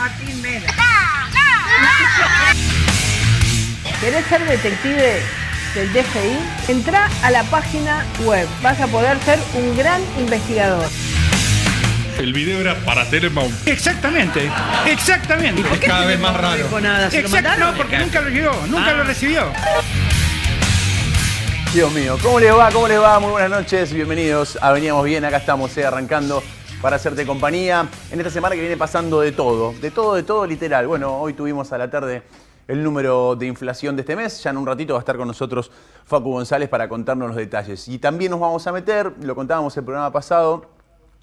Martín Mena. ¿Querés ser detective del DGI? Entrá a la página web. Vas a poder ser un gran investigador. El video era para Telemount. Exactamente. ¿Y por qué Cada vez más raro. no dijo nada? ¿Se lo mandaron? No, porque nunca lo llegó, nunca lo recibió. Dios mío, ¿cómo les va? ¿Cómo les va? Muy buenas noches, bienvenidos a Veníamos Bien, acá estamos arrancando para hacerte compañía en esta semana que viene pasando de todo literal. Bueno, hoy tuvimos a la tarde el número de inflación de este mes, ya en un ratito va a estar con nosotros Facu González para contarnos los detalles. Y también nos vamos a meter, lo contábamos el programa pasado,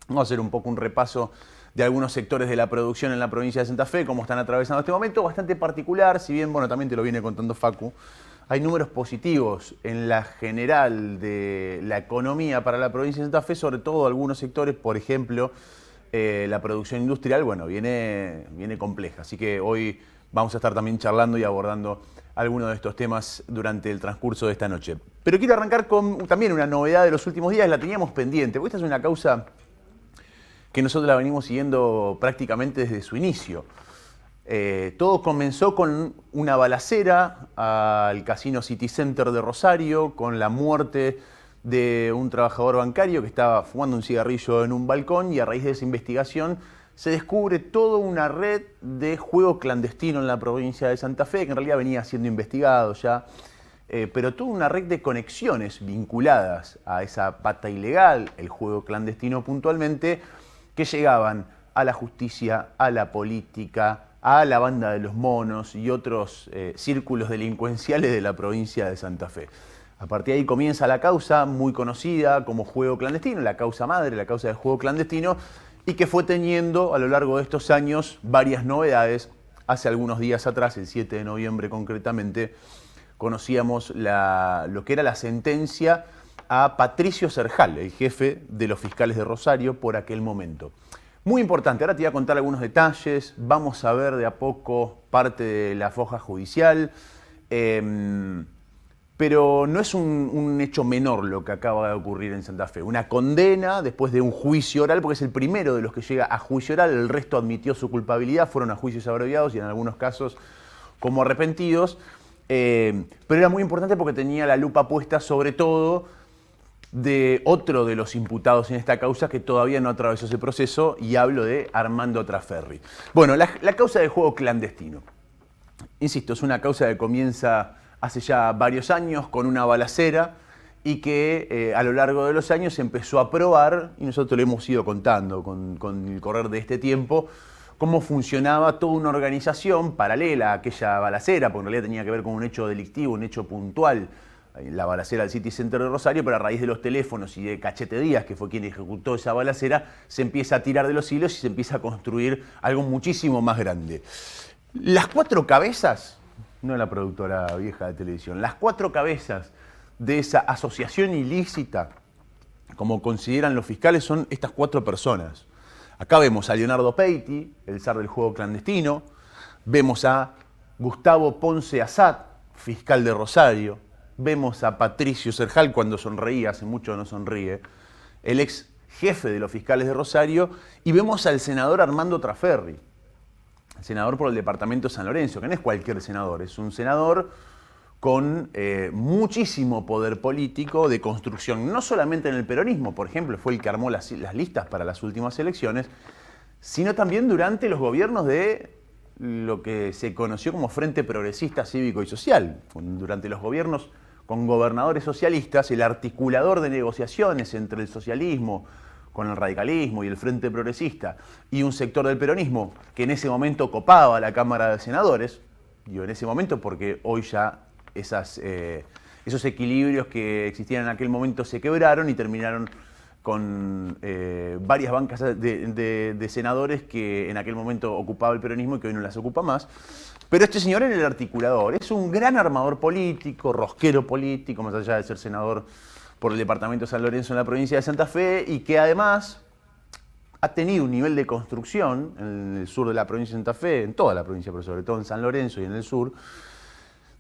vamos a hacer un poco un repaso de algunos sectores de la producción en la provincia de Santa Fe, cómo están atravesando este momento, bastante particular, si bien, bueno, también te lo viene contando Facu. Hay números positivos en la general de la economía para la provincia de Santa Fe, sobre todo algunos sectores, por ejemplo, la producción industrial, bueno, viene compleja. Así que hoy vamos a estar también charlando y abordando algunos de estos temas durante el transcurso de esta noche. Pero quiero arrancar con también una novedad de los últimos días, la teníamos pendiente, porque esta es una causa que nosotros la venimos siguiendo prácticamente desde su inicio. Todo comenzó con una balacera al Casino City Center de Rosario, con la muerte de un trabajador bancario que estaba fumando un cigarrillo en un balcón, y a raíz de esa investigación se descubre toda una red de juego clandestino en la provincia de Santa Fe, que en realidad venía siendo investigado ya, pero toda una red de conexiones vinculadas a esa pata ilegal, el juego clandestino puntualmente, que llegaban a la justicia, a la política, a la banda de los monos y otros círculos delincuenciales de la provincia de Santa Fe. A partir de ahí comienza la causa muy conocida como juego clandestino, la causa madre, la causa del juego clandestino, y que fue teniendo a lo largo de estos años varias novedades. Hace algunos días atrás, el 7 de noviembre concretamente, conocíamos lo que era la sentencia a Patricio Cerjal, el jefe de los fiscales de Rosario por aquel momento. Muy importante, ahora te voy a contar algunos detalles, vamos a ver de a poco parte de la foja judicial, pero no es un hecho menor lo que acaba de ocurrir en Santa Fe. Una condena después de un juicio oral, porque es el primero de los que llega a juicio oral, el resto admitió su culpabilidad, fueron a juicios abreviados y en algunos casos como arrepentidos, pero era muy importante porque tenía la lupa puesta sobre todo de otro de los imputados en esta causa que todavía no atravesó ese proceso, y hablo de Armando Traferri. Bueno, la causa del juego clandestino. Insisto, es una causa que comienza hace ya varios años con una balacera y que a lo largo de los años se empezó a probar, y nosotros lo hemos ido contando con el correr de este tiempo, cómo funcionaba toda una organización paralela a aquella balacera, porque en realidad tenía que ver con un hecho delictivo, un hecho puntual, la balacera del City Center de Rosario, pero a raíz de los teléfonos y de Cachete Díaz, que fue quien ejecutó esa balacera, se empieza a tirar de los hilos y se empieza a construir algo muchísimo más grande. Las cuatro cabezas, no la productora vieja de televisión, las cuatro cabezas de esa asociación ilícita, como consideran los fiscales, son estas cuatro personas. Acá vemos a Leonardo Peiti, el zar del juego clandestino, vemos a Gustavo Ponce Assad, fiscal de Rosario, vemos a Patricio Cerjal cuando sonreía, hace mucho no sonríe, el ex jefe de los fiscales de Rosario, y vemos al senador Armando Traferri, el senador por el departamento de San Lorenzo, que no es cualquier senador, es un senador con muchísimo poder político de construcción, no solamente en el peronismo, por ejemplo, fue el que armó las listas para las últimas elecciones, sino también durante los gobiernos de lo que se conoció como Frente Progresista Cívico y Social, durante los gobiernos con gobernadores socialistas, el articulador de negociaciones entre el socialismo con el radicalismo y el Frente Progresista y un sector del peronismo que en ese momento copaba la Cámara de Senadores, digo en ese momento porque hoy ya esos equilibrios que existían en aquel momento se quebraron y terminaron con varias bancas de senadores que en aquel momento ocupaba el peronismo y que hoy no las ocupa más. Pero este señor era el articulador, es un gran armador político, rosquero político, más allá de ser senador por el departamento de San Lorenzo en la provincia de Santa Fe, y que además ha tenido un nivel de construcción en el sur de la provincia de Santa Fe, en toda la provincia, pero sobre todo en San Lorenzo y en el sur,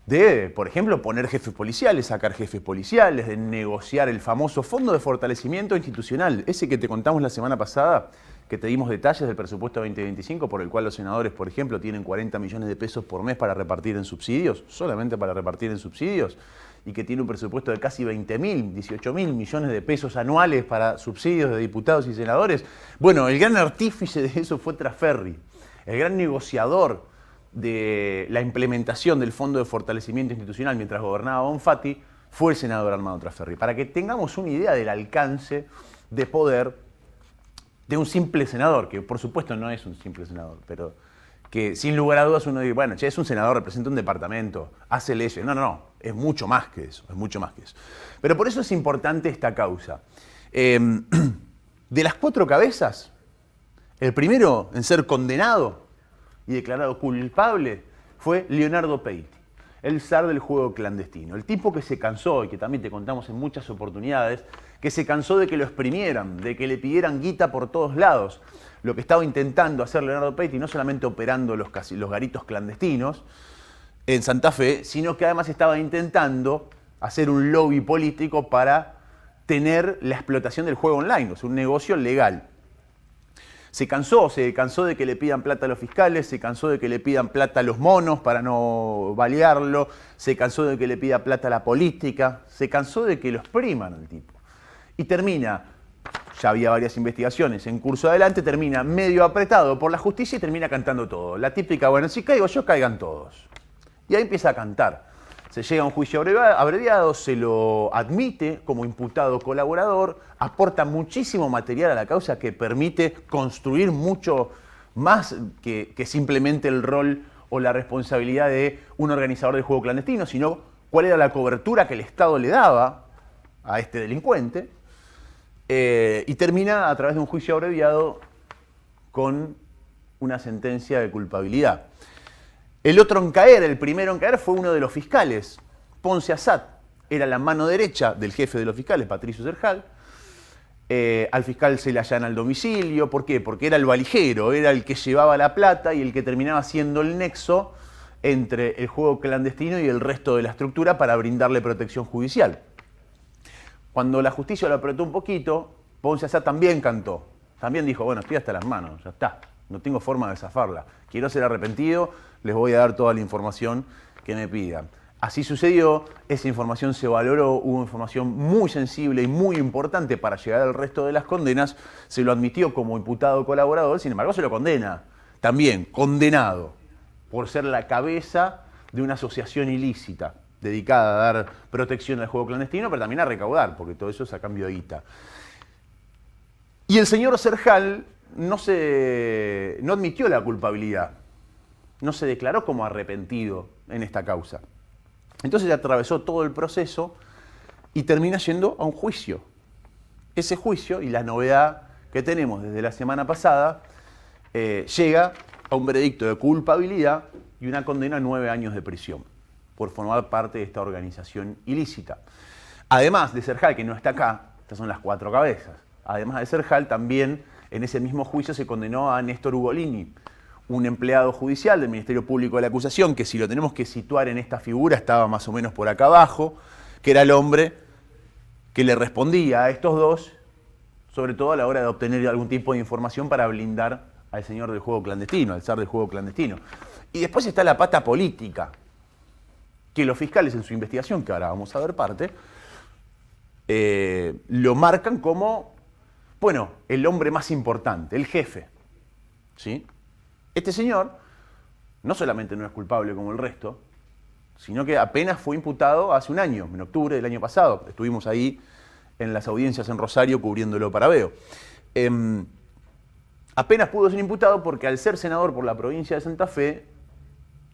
de, por ejemplo, poner jefes policiales, sacar jefes policiales, de negociar el famoso Fondo de Fortalecimiento Institucional, ese que te contamos la semana pasada, que te dimos detalles del presupuesto 2025, por el cual los senadores, por ejemplo, tienen 40 millones de pesos por mes para repartir en subsidios, solamente para repartir en subsidios, y que tiene un presupuesto de casi 20.000, 18.000 millones de pesos anuales para subsidios de diputados y senadores. Bueno, el gran artífice de eso fue Trasferri, el gran negociador de la implementación del Fondo de Fortalecimiento Institucional mientras gobernaba Bonfatti, fue el senador Armando Trasferri. Para que tengamos una idea del alcance de poder de un simple senador, que por supuesto no es un simple senador, pero que sin lugar a dudas uno dice, bueno, che, es un senador, representa un departamento, hace leyes. No, no, no, es mucho más que eso, es mucho más que eso. Pero por eso es importante esta causa. De las 4 cabezas, el primero en ser condenado y declarado culpable fue Leonardo Peiti, el zar del juego clandestino. El tipo que se cansó, y que también te contamos en muchas oportunidades, que se cansó de que lo exprimieran, de que le pidieran guita por todos lados. Lo que estaba intentando hacer Leonardo Peiti, no solamente operando los garitos clandestinos en Santa Fe, sino que además estaba intentando hacer un lobby político para tener la explotación del juego online, o sea, un negocio legal. Se cansó de que le pidan plata a los fiscales, se cansó de que le pidan plata a los monos para no balearlo, se cansó de que le pida plata a la política, se cansó de que lo expriman al tipo. Y termina, ya había varias investigaciones en curso adelante, termina medio apretado por la justicia y termina cantando todo. La típica, bueno, si caigo yo, caigan todos. Y ahí empieza a cantar. Se llega a un juicio abreviado, se lo admite como imputado colaborador, aporta muchísimo material a la causa que permite construir mucho más que simplemente el rol o la responsabilidad de un organizador del juego clandestino, sino cuál era la cobertura que el Estado le daba a este delincuente. Y termina a través de un juicio abreviado con una sentencia de culpabilidad. El otro en caer, el primero en caer, fue uno de los fiscales, Ponce Assad. Era la mano derecha del jefe de los fiscales, Patricio Zerjal. Al fiscal se le allana el domicilio. ¿Por qué? Porque era el valijero, era el que llevaba la plata y el que terminaba siendo el nexo entre el juego clandestino y el resto de la estructura para brindarle protección judicial. Cuando la justicia lo apretó un poquito, Ponce Assad también cantó. También dijo, bueno, estoy hasta las manos, ya está. No tengo forma de zafarla. Quiero ser arrepentido, les voy a dar toda la información que me pidan. Así sucedió, esa información se valoró, hubo información muy sensible y muy importante para llegar al resto de las condenas. Se lo admitió como imputado colaborador, sin embargo se lo condena. También condenado por ser la cabeza de una asociación ilícita dedicada a dar protección al juego clandestino, pero también a recaudar, porque todo eso es a cambio de guita. Y el señor Zerjal no admitió la culpabilidad, no se declaró como arrepentido en esta causa. Entonces atravesó todo el proceso y termina yendo a un juicio. Ese juicio, y la novedad que tenemos desde la semana pasada, llega a un veredicto de culpabilidad y una condena a 9 años de prisión por formar parte de esta organización ilícita. Además de Zerjal, que no está acá, estas son las 4 cabezas, además de Zerjal, también en ese mismo juicio se condenó a Néstor Ugolini, un empleado judicial del Ministerio Público de la Acusación, que si lo tenemos que situar en esta figura, estaba más o menos por acá abajo, que era el hombre que le respondía a estos dos, sobre todo a la hora de obtener algún tipo de información para blindar al señor del juego clandestino, al zar del juego clandestino. Y después está la pata política, que los fiscales en su investigación, que ahora vamos a ver parte, lo marcan como, bueno, el hombre más importante, el jefe, ¿sí? Este señor no solamente no es culpable como el resto, sino que apenas fue imputado hace un año, en octubre del año pasado. Estuvimos ahí en las audiencias en Rosario cubriéndolo para Veo. Apenas pudo ser imputado porque al ser senador por la provincia de Santa Fe,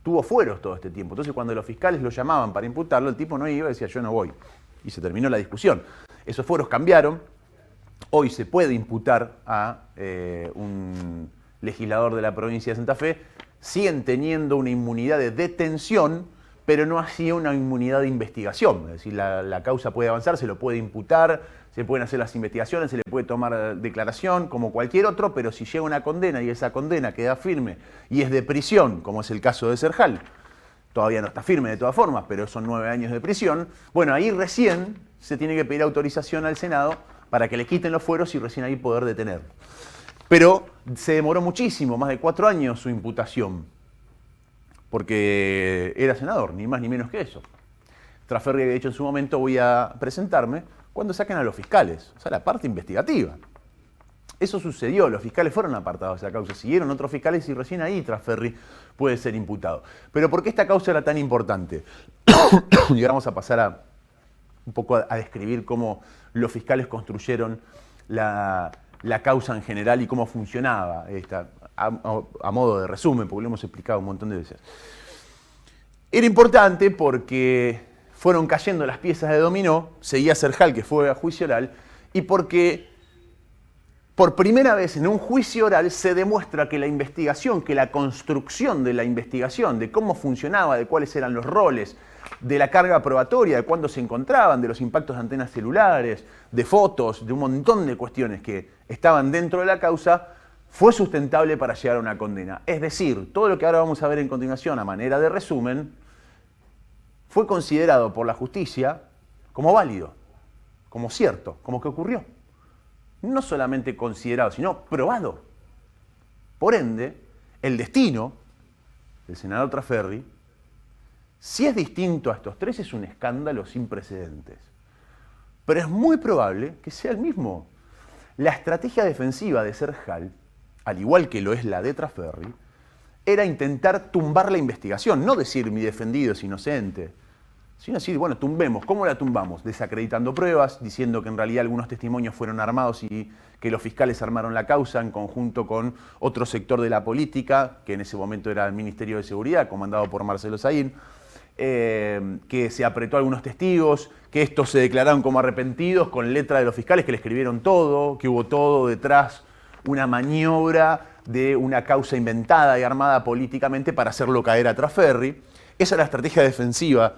tuvo fueros todo este tiempo. Entonces cuando los fiscales lo llamaban para imputarlo, el tipo no iba y decía yo no voy. Y se terminó la discusión. Esos fueros cambiaron. Hoy se puede imputar a un legislador de la provincia de Santa Fe, siguen teniendo una inmunidad de detención, pero no así una inmunidad de investigación. Es decir, la causa puede avanzar, se lo puede imputar, se pueden hacer las investigaciones, se le puede tomar declaración como cualquier otro, pero si llega una condena y esa condena queda firme y es de prisión, como es el caso de Zerjal, todavía no está firme de todas formas, pero son 9 años de prisión, bueno, ahí recién se tiene que pedir autorización al Senado para que le quiten los fueros y recién ahí poder detenerlo. Pero se demoró muchísimo, más de 4 años su imputación, porque era senador, ni más ni menos que eso. Trasferri había dicho en su momento, voy a presentarme cuando saquen a los fiscales, o sea, la parte investigativa. Eso sucedió, los fiscales fueron apartados de la causa, siguieron otros fiscales y recién ahí Trasferri puede ser imputado. Pero ¿por qué esta causa era tan importante? Y ahora vamos a pasar un poco a describir cómo los fiscales construyeron la causa en general y cómo funcionaba esta, a modo de resumen, porque lo hemos explicado un montón de veces. Era importante porque fueron cayendo las piezas de dominó, seguía Serjal, que fue a juicio oral, y porque por primera vez en un juicio oral se demuestra que la investigación, que la construcción de la investigación, de cómo funcionaba, de cuáles eran los roles, de la carga probatoria, de cuándo se encontraban, de los impactos de antenas celulares, de fotos, de un montón de cuestiones que estaban dentro de la causa, fue sustentable para llegar a una condena. Es decir, todo lo que ahora vamos a ver en continuación a manera de resumen, fue considerado por la justicia como válido, como cierto, como que ocurrió. No solamente considerado, sino probado. Por ende, el destino del senador Trasferri, si es distinto a estos tres, es un escándalo sin precedentes. Pero es muy probable que sea el mismo. La estrategia defensiva de Serjal, al igual que lo es la de Trasferri, era intentar tumbar la investigación, no decir mi defendido es inocente, sino decir, bueno, tumbemos. ¿Cómo la tumbamos? Desacreditando pruebas, diciendo que en realidad algunos testimonios fueron armados y que los fiscales armaron la causa en conjunto con otro sector de la política, que en ese momento era el Ministerio de Seguridad, comandado por Marcelo Saín, que se apretó a algunos testigos, que estos se declararon como arrepentidos con letra de los fiscales que le escribieron todo, que hubo todo detrás, una maniobra de una causa inventada y armada políticamente para hacerlo caer a Trasferri. Esa es la estrategia defensiva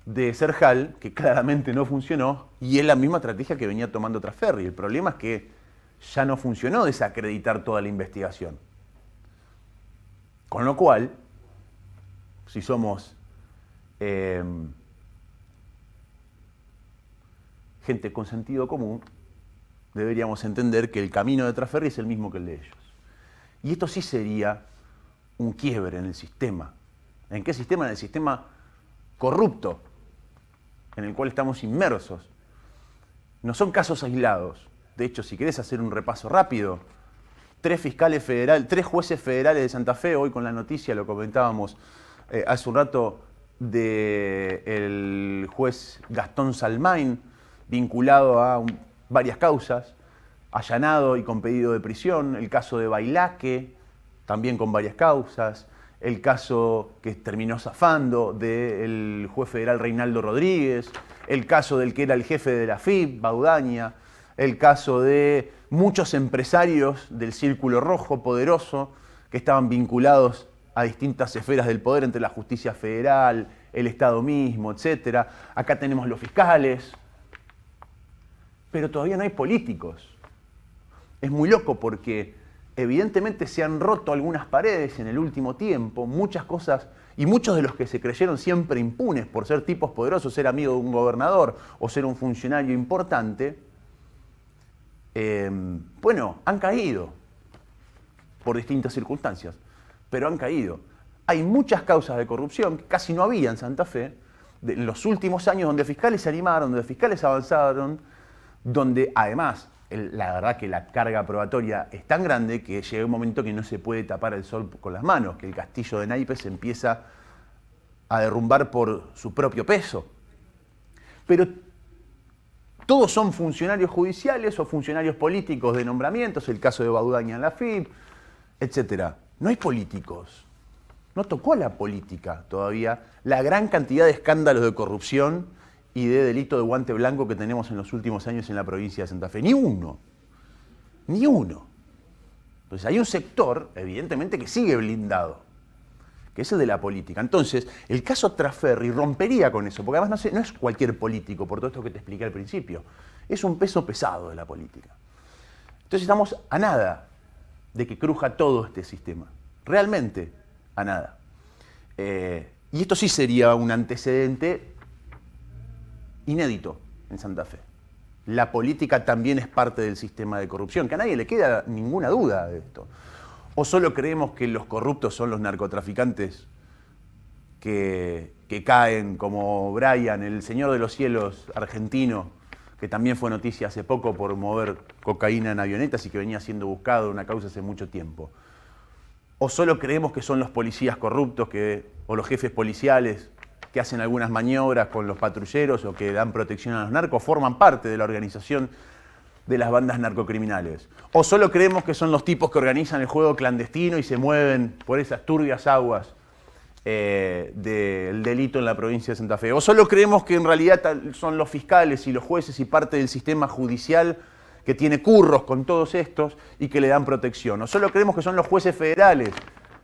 de Serjal, que claramente no funcionó, y es la misma estrategia que venía tomando Trasferri. El problema es que ya no funcionó desacreditar toda la investigación. Con lo cual, si somos gente con sentido común, deberíamos entender que el camino de Trasferri es el mismo que el de ellos. Y esto sí sería un quiebre en el sistema. ¿En qué sistema? En el sistema corrupto en el cual estamos inmersos. No son casos aislados. De hecho, si querés hacer un repaso rápido, 3 jueces federales de Santa Fe, hoy con la noticia lo comentábamos hace un rato, del juez Gastón Salmain, vinculado a varias causas, allanado y con pedido de prisión, el caso de Bailaque, también con varias causas, el caso que terminó zafando del juez federal Reinaldo Rodríguez, el caso del que era el jefe de la FIP, Baudaña, el caso de muchos empresarios del Círculo Rojo poderoso que estaban vinculados a distintas esferas del poder entre la justicia federal, el Estado mismo, etc. Acá tenemos los fiscales, pero todavía no hay políticos. Es muy loco porque evidentemente se han roto algunas paredes en el último tiempo, muchas cosas, y muchos de los que se creyeron siempre impunes por ser tipos poderosos, ser amigo de un gobernador o ser un funcionario importante, bueno, han caído por distintas circunstancias, pero han caído. Hay muchas causas de corrupción que casi no había en Santa Fe, en los últimos años donde fiscales se animaron, donde fiscales avanzaron, donde además la verdad que la carga probatoria es tan grande que llega un momento que no se puede tapar el sol con las manos, que el castillo de naipes se empieza a derrumbar por su propio peso. Pero todos son funcionarios judiciales o funcionarios políticos de nombramientos, el caso de Baudaña en la FIP, etc. No hay políticos. No tocó la política todavía la gran cantidad de escándalos de corrupción y de delito de guante blanco que tenemos en los últimos años en la provincia de Santa Fe. Ni uno. Ni uno. Entonces hay un sector, evidentemente, que sigue blindado, que es el de la política. Entonces, el caso Trasferri rompería con eso, porque además no es cualquier político, por todo esto que te expliqué al principio. Es un peso pesado de la política. Entonces estamos a nada de que cruja todo este sistema. Realmente a nada. Y esto sí sería un antecedente inédito en Santa Fe. la política también es parte del sistema de corrupción, que a nadie le queda ninguna duda de esto. ¿O solo creemos que los corruptos son los narcotraficantes que caen, como Brian, el señor de los cielos argentino, que también fue noticia hace poco por mover cocaína en avionetas y que venía siendo buscado en una causa hace mucho tiempo? ¿O solo creemos que son los policías corruptos o los jefes policiales que hacen algunas maniobras con los patrulleros o que dan protección a los narcos, forman parte de la organización de las bandas narcocriminales? ¿O solo creemos que son los tipos que organizan el juego clandestino y se mueven por esas turbias aguas del delito en la provincia de Santa Fe? ¿O solo creemos que en realidad son los fiscales y los jueces y parte del sistema judicial que tiene curros con todos estos y que le dan protección? ¿O solo creemos que son los jueces federales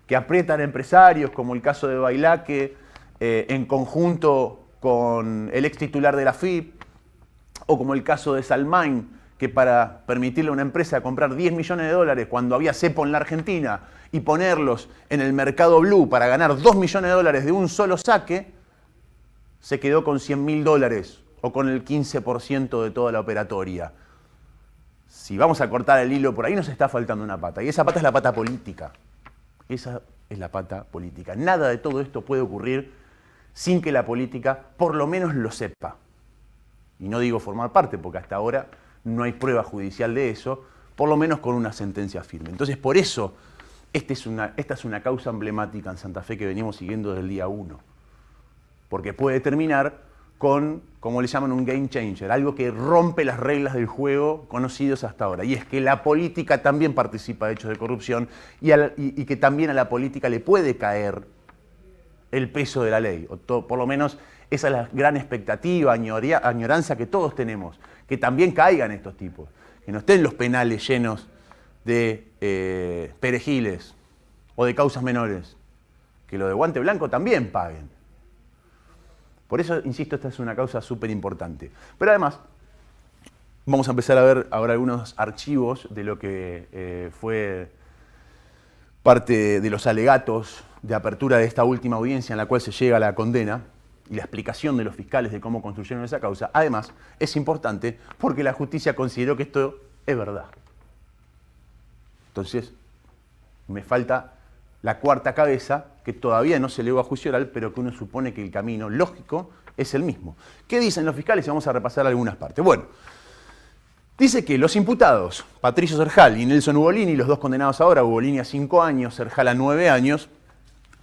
que aprietan empresarios, como el caso de Bailaque, en conjunto con el ex titular de la FIP, o como el caso de Salmain, que para permitirle a una empresa comprar 10 millones de dólares cuando había cepo en la Argentina y ponerlos en el mercado blue para ganar 2 millones de dólares de un solo saque, se quedó con 100.000 dólares o con el 15% de toda la operatoria? Si vamos a cortar el hilo por ahí, nos está faltando una pata, y esa pata es la pata política. Esa es la pata política. Nada de todo esto puede ocurrir sin que la política por lo menos lo sepa. Y no digo formar parte, porque hasta ahora no hay prueba judicial de eso, por lo menos con una sentencia firme. Entonces, por eso, esta es una causa emblemática en Santa Fe que venimos siguiendo desde el día 1. Porque puede terminar con, como le llaman, un game changer, algo que rompe las reglas del juego conocidos hasta ahora. Y es que la política también participa de hechos de corrupción y que también a la política le puede caer el peso de la ley. Por lo menos esa es la gran expectativa, añoranza que todos tenemos, que también caigan estos tipos, que no estén los penales llenos de perejiles o de causas menores, que los de guante blanco también paguen. Por eso, insisto, esta es una causa súper importante. Pero además, vamos a empezar a ver ahora algunos archivos de lo que fue parte de los alegatos de apertura de esta última audiencia en la cual se llega a la condena y la explicación de los fiscales de cómo construyeron esa causa. Además, es importante porque la justicia consideró que esto es verdad. Entonces, me falta la cuarta cabeza, que todavía no se elevó a juicio oral, pero que uno supone que el camino lógico es el mismo. ¿Qué dicen los fiscales? Y vamos a repasar algunas partes. Bueno, dice que los imputados, Patricio Cerjal y Nelson Ugolini, los dos condenados ahora, Ugolini a 5 años, Cerjal a 9 años,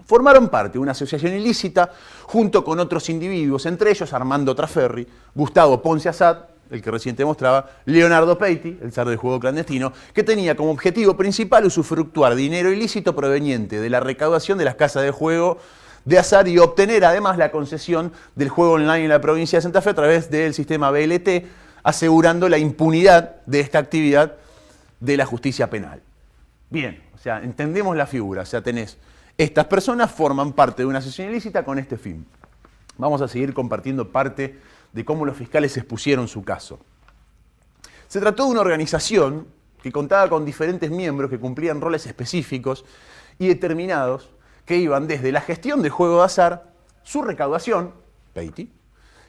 formaron parte de una asociación ilícita junto con otros individuos, entre ellos Armando Traferri, Gustavo Ponce Assad, el que recién te mostraba, Leonardo Peiti, el zar del juego clandestino, que tenía como objetivo principal usufructuar dinero ilícito proveniente de la recaudación de las casas de juego de azar y obtener además la concesión del juego online en la provincia de Santa Fe a través del sistema BLT, asegurando la impunidad de esta actividad de la justicia penal. Bien, o sea, entendemos la figura, o sea, estas personas forman parte de una asociación ilícita con este fin. Vamos a seguir compartiendo parte de cómo los fiscales expusieron su caso. Se trató de una organización que contaba con diferentes miembros que cumplían roles específicos y determinados que iban desde la gestión del juego de azar, su recaudación, Peiti,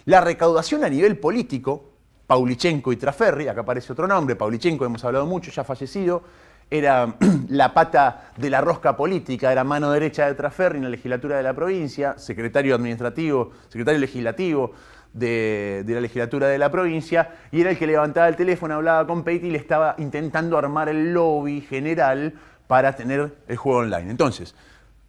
la recaudación a nivel político, Paulichenko y Traferri, acá aparece otro nombre, Paulichenko hemos hablado mucho, ya fallecido, era la pata de la rosca política, era mano derecha de Traferri en la legislatura de la provincia, secretario legislativo de la legislatura de la provincia, y era el que levantaba el teléfono, hablaba con Peiti y le estaba intentando armar el lobby general para tener el juego online. Entonces,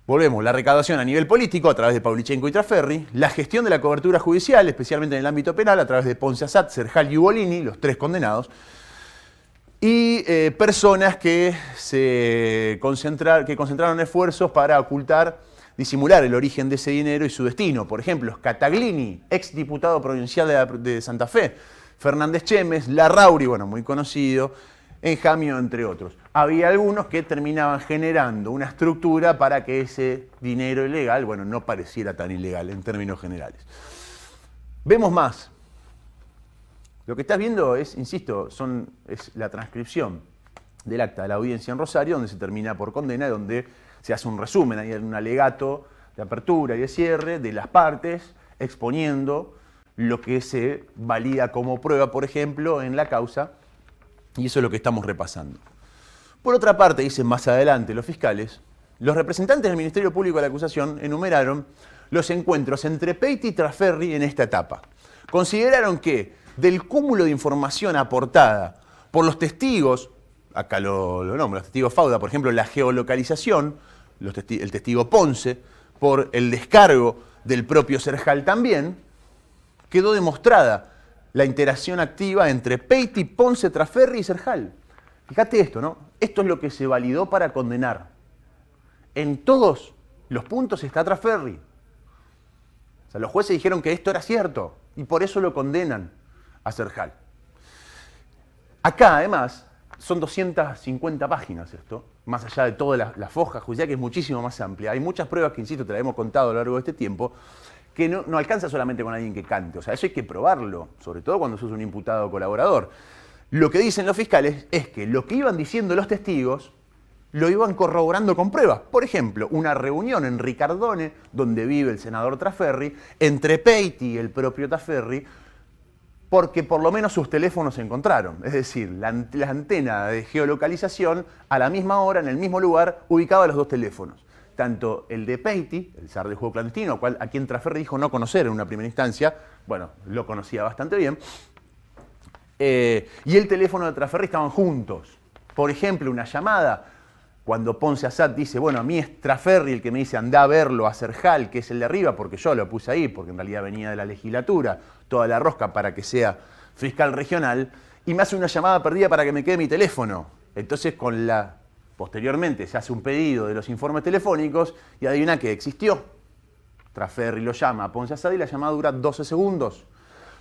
volvemos, la recaudación a nivel político a través de Paulichenko y Traferri, la gestión de la cobertura judicial, especialmente en el ámbito penal, a través de Ponce Assad, Cerjal y Ugolini, los 3 condenados, y personas que concentraron esfuerzos para disimular el origen de ese dinero y su destino. Por ejemplo, Scataglini, ex diputado provincial de Santa Fe, Fernández Chemes, Larrauri, bueno, muy conocido, Enjamio, entre otros. Había algunos que terminaban generando una estructura para que ese dinero ilegal, bueno, no pareciera tan ilegal en términos generales. Vemos más. Lo que estás viendo es, insisto, es la transcripción del acta de la audiencia en Rosario, donde se termina por condena, donde se hace un resumen, hay un alegato de apertura y de cierre de las partes, exponiendo lo que se valida como prueba, por ejemplo, en la causa, y eso es lo que estamos repasando. Por otra parte, dicen más adelante los fiscales, los representantes del Ministerio Público de la acusación enumeraron los encuentros entre Peiti y Trasferri en esta etapa. Consideraron que del cúmulo de información aportada por los testigos, acá lo nombro, los testigos Fauda, por ejemplo, la geolocalización, el testigo Ponce, por el descargo del propio Serjal también, quedó demostrada la interacción activa entre Peiti, Ponce, Trasferri y Serjal. Fíjate esto, ¿no? Esto es lo que se validó para condenar. En todos los puntos está Trasferri. O sea, los jueces dijeron que esto era cierto y por eso lo condenan a Serjal. Acá, además, son 250 páginas esto, más allá de toda la foja judicial, que es muchísimo más amplia. Hay muchas pruebas que, insisto, te las hemos contado a lo largo de este tiempo, que no alcanza solamente con alguien que cante. O sea, eso hay que probarlo, sobre todo cuando sos un imputado colaborador. Lo que dicen los fiscales es que lo que iban diciendo los testigos lo iban corroborando con pruebas. Por ejemplo, una reunión en Ricardone, donde vive el senador Trasferri, entre Peiti y el propio Trasferri, porque por lo menos sus teléfonos se encontraron. Es decir, la antena de geolocalización a la misma hora, en el mismo lugar, ubicaba los dos teléfonos. Tanto el de Peiti, el zar del juego clandestino, a quien Trasferri dijo no conocer en una primera instancia, bueno, lo conocía bastante bien, y el teléfono de Trasferri estaban juntos. Por ejemplo, una llamada, cuando Ponce Assad dice, bueno, a mí es Trasferri el que me dice andá a verlo a Serjal, que es el de arriba, porque yo lo puse ahí, porque en realidad venía de la legislatura, toda la rosca para que sea fiscal regional, y me hace una llamada perdida para que me quede mi teléfono. Entonces, posteriormente se hace un pedido de los informes telefónicos y adivina que existió. Trasferri lo llama a Ponce Assad y la llamada dura 12 segundos.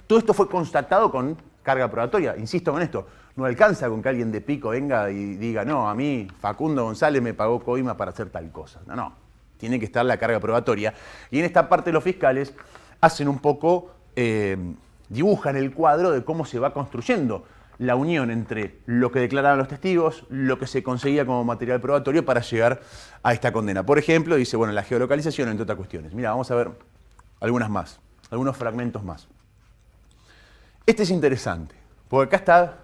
Todo esto fue constatado con carga probatoria. Insisto con esto, no alcanza con que alguien de Pico venga y diga, no, a mí Facundo González me pagó coima para hacer tal cosa. No, tiene que estar la carga probatoria. Y en esta parte los fiscales hacen un poco, dibujan el cuadro de cómo se va construyendo la unión entre lo que declaraban los testigos, lo que se conseguía como material probatorio para llegar a esta condena. Por ejemplo, dice, bueno, la geolocalización, entre otras cuestiones. Mira, vamos a ver algunas más, algunos fragmentos más. Este es interesante, porque acá está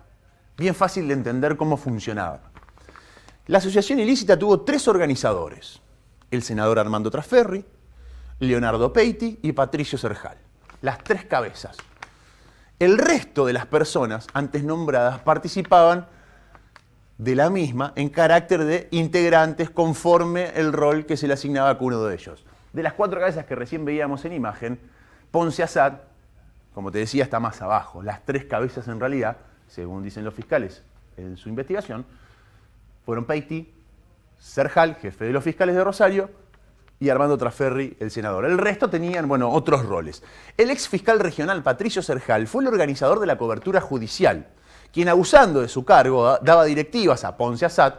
bien fácil de entender cómo funcionaba. La asociación ilícita tuvo 3 organizadores: el senador Armando Trasferri, Leonardo Peiti y Patricio Serjal. Las 3 cabezas. El resto de las personas antes nombradas participaban de la misma en carácter de integrantes conforme el rol que se le asignaba a cada uno de ellos. De las 4 cabezas que recién veíamos en imagen, Ponce Assad, como te decía, está más abajo. Las 3 cabezas en realidad, según dicen los fiscales en su investigación, fueron Peiti, Serjal, jefe de los fiscales de Rosario, y Armando Trasferri, el senador. El resto tenían, bueno, otros roles. El ex fiscal regional Patricio Serjal fue el organizador de la cobertura judicial, quien, abusando de su cargo, daba directivas a Ponce Assad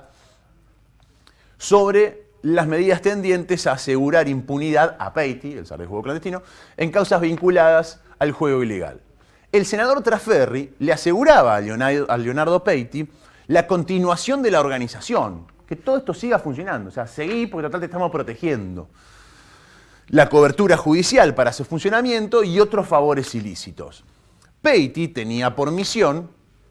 sobre las medidas tendientes a asegurar impunidad a Peiti, el zar del juego clandestino, en causas vinculadas al juego ilegal. El senador Trasferri le aseguraba a Leonardo Peiti la continuación de la organización, que todo esto siga funcionando. O sea, seguí porque total te estamos protegiendo. La cobertura judicial para su funcionamiento y otros favores ilícitos. Peiti tenía por misión,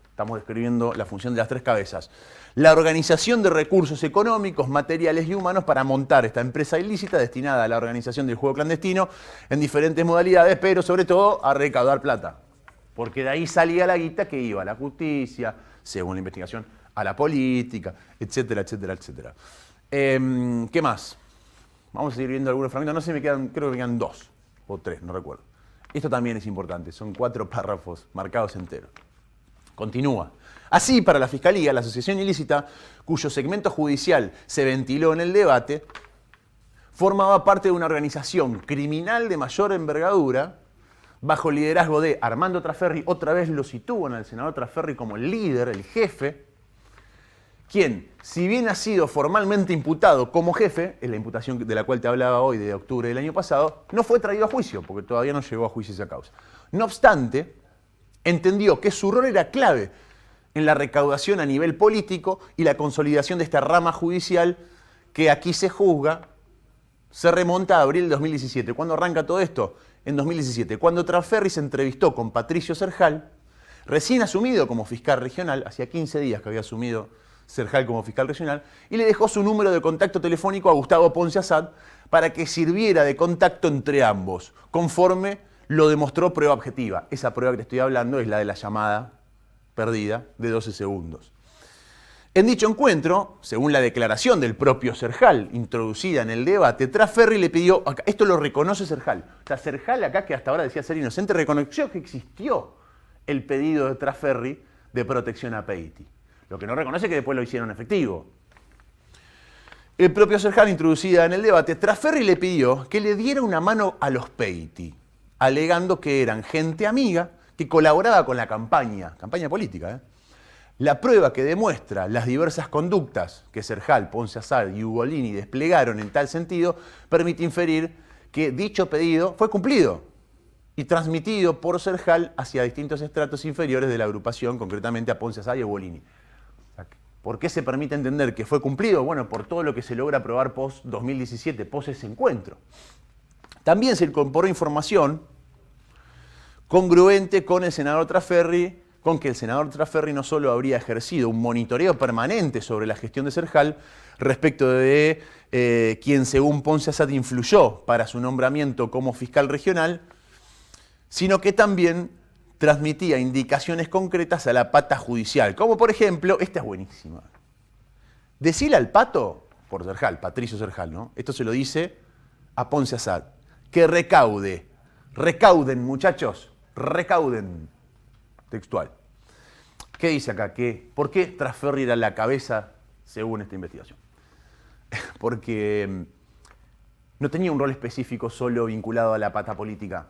estamos describiendo la función de las 3 cabezas, la organización de recursos económicos, materiales y humanos para montar esta empresa ilícita destinada a la organización del juego clandestino en diferentes modalidades, pero sobre todo a recaudar plata. Porque de ahí salía la guita que iba a la justicia, según la investigación, a la política, etcétera, etcétera, etcétera. ¿Qué más? Vamos a seguir viendo algunos fragmentos. No sé, creo que me quedan 2 o 3, no recuerdo. Esto también es importante, son 4 párrafos marcados enteros. Continúa. Así, para la Fiscalía, la asociación ilícita, cuyo segmento judicial se ventiló en el debate, formaba parte de una organización criminal de mayor envergadura, bajo el liderazgo de Armando Trasferri. Otra vez lo sitúan al senador Trasferri como el líder, el jefe, quien, si bien ha sido formalmente imputado como jefe, en la imputación de la cual te hablaba hoy de octubre del año pasado, no fue traído a juicio, porque todavía no llegó a juicio esa causa. No obstante, entendió que su rol era clave en la recaudación a nivel político y la consolidación de esta rama judicial que aquí se juzga, se remonta a abril de 2017. ¿Cuándo arranca todo esto? en 2017, cuando Trasferri se entrevistó con Patricio Serjal, recién asumido como fiscal regional, hacía 15 días que había asumido Serjal como fiscal regional, y le dejó su número de contacto telefónico a Gustavo Ponce Assad para que sirviera de contacto entre ambos, conforme lo demostró prueba objetiva. Esa prueba que te estoy hablando es la de la llamada perdida de 12 segundos. En dicho encuentro, según la declaración del propio Serjal, introducida en el debate, Trasferri le pidió, esto lo reconoce Serjal, o sea, Serjal acá, que hasta ahora decía ser inocente, reconoció que existió el pedido de Trasferri de protección a Peiti. Lo que no reconoce es que después lo hicieron efectivo. El propio Serjal, introducida en el debate, Trasferri le pidió que le diera una mano a los Peiti, alegando que eran gente amiga que colaboraba con la campaña política, La prueba que demuestra las diversas conductas que Serjal, Ponce Assad y Ugolini desplegaron en tal sentido permite inferir que dicho pedido fue cumplido y transmitido por Serjal hacia distintos estratos inferiores de la agrupación, concretamente a Ponce Assad y Ugolini. ¿Por qué se permite entender que fue cumplido? Bueno, por todo lo que se logra probar post-2017, post ese encuentro. También se incorporó información congruente con el senador Trasferri, con que el senador Trasferri no solo habría ejercido un monitoreo permanente sobre la gestión de Serjal respecto de quien según Ponce Assad influyó para su nombramiento como fiscal regional, sino que también transmitía indicaciones concretas a la pata judicial, como por ejemplo, esta es buenísima, decirle al pato, por Serjal, Patricio Serjal, ¿no? Esto se lo dice a Ponce Assad, que recauden muchachos, recauden. Textual. ¿Qué dice acá? ¿Por qué Trasferri era la cabeza según esta investigación? Porque no tenía un rol específico solo vinculado a la pata política,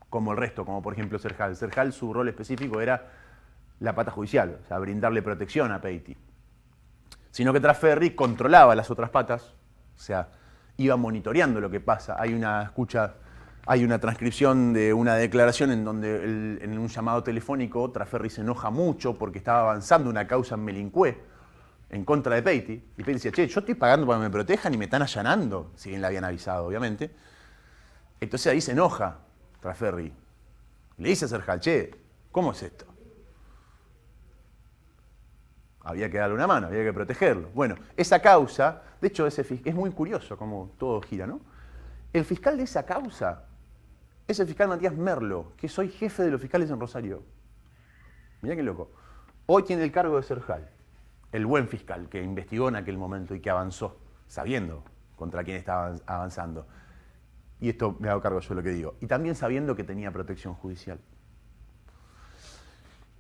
como el resto, como por ejemplo Serjal. Serjal, su rol específico era la pata judicial, o sea, brindarle protección a Peiti. Sino que Trasferri controlaba las otras patas, o sea, iba monitoreando lo que pasa. Hay una transcripción de una declaración en donde en un llamado telefónico Trasferri se enoja mucho porque estaba avanzando una causa en Melincué en contra de Peiti. Y Peiti decía, che, yo estoy pagando para que me protejan y me están allanando, si bien le habían avisado, obviamente. Entonces ahí se enoja Trasferri. Le dice a Serjal, che, ¿cómo es esto? Había que darle una mano, había que protegerlo. Bueno, esa causa, de hecho es muy curioso cómo todo gira, ¿no? El fiscal de esa causa es el fiscal Matías Merlo, que soy jefe de los fiscales en Rosario. Mirá qué loco. Hoy tiene el cargo de Serjal, el buen fiscal que investigó en aquel momento y que avanzó, sabiendo contra quién estaba avanzando. Y esto me hago cargo yo de lo que digo. Y también sabiendo que tenía protección judicial.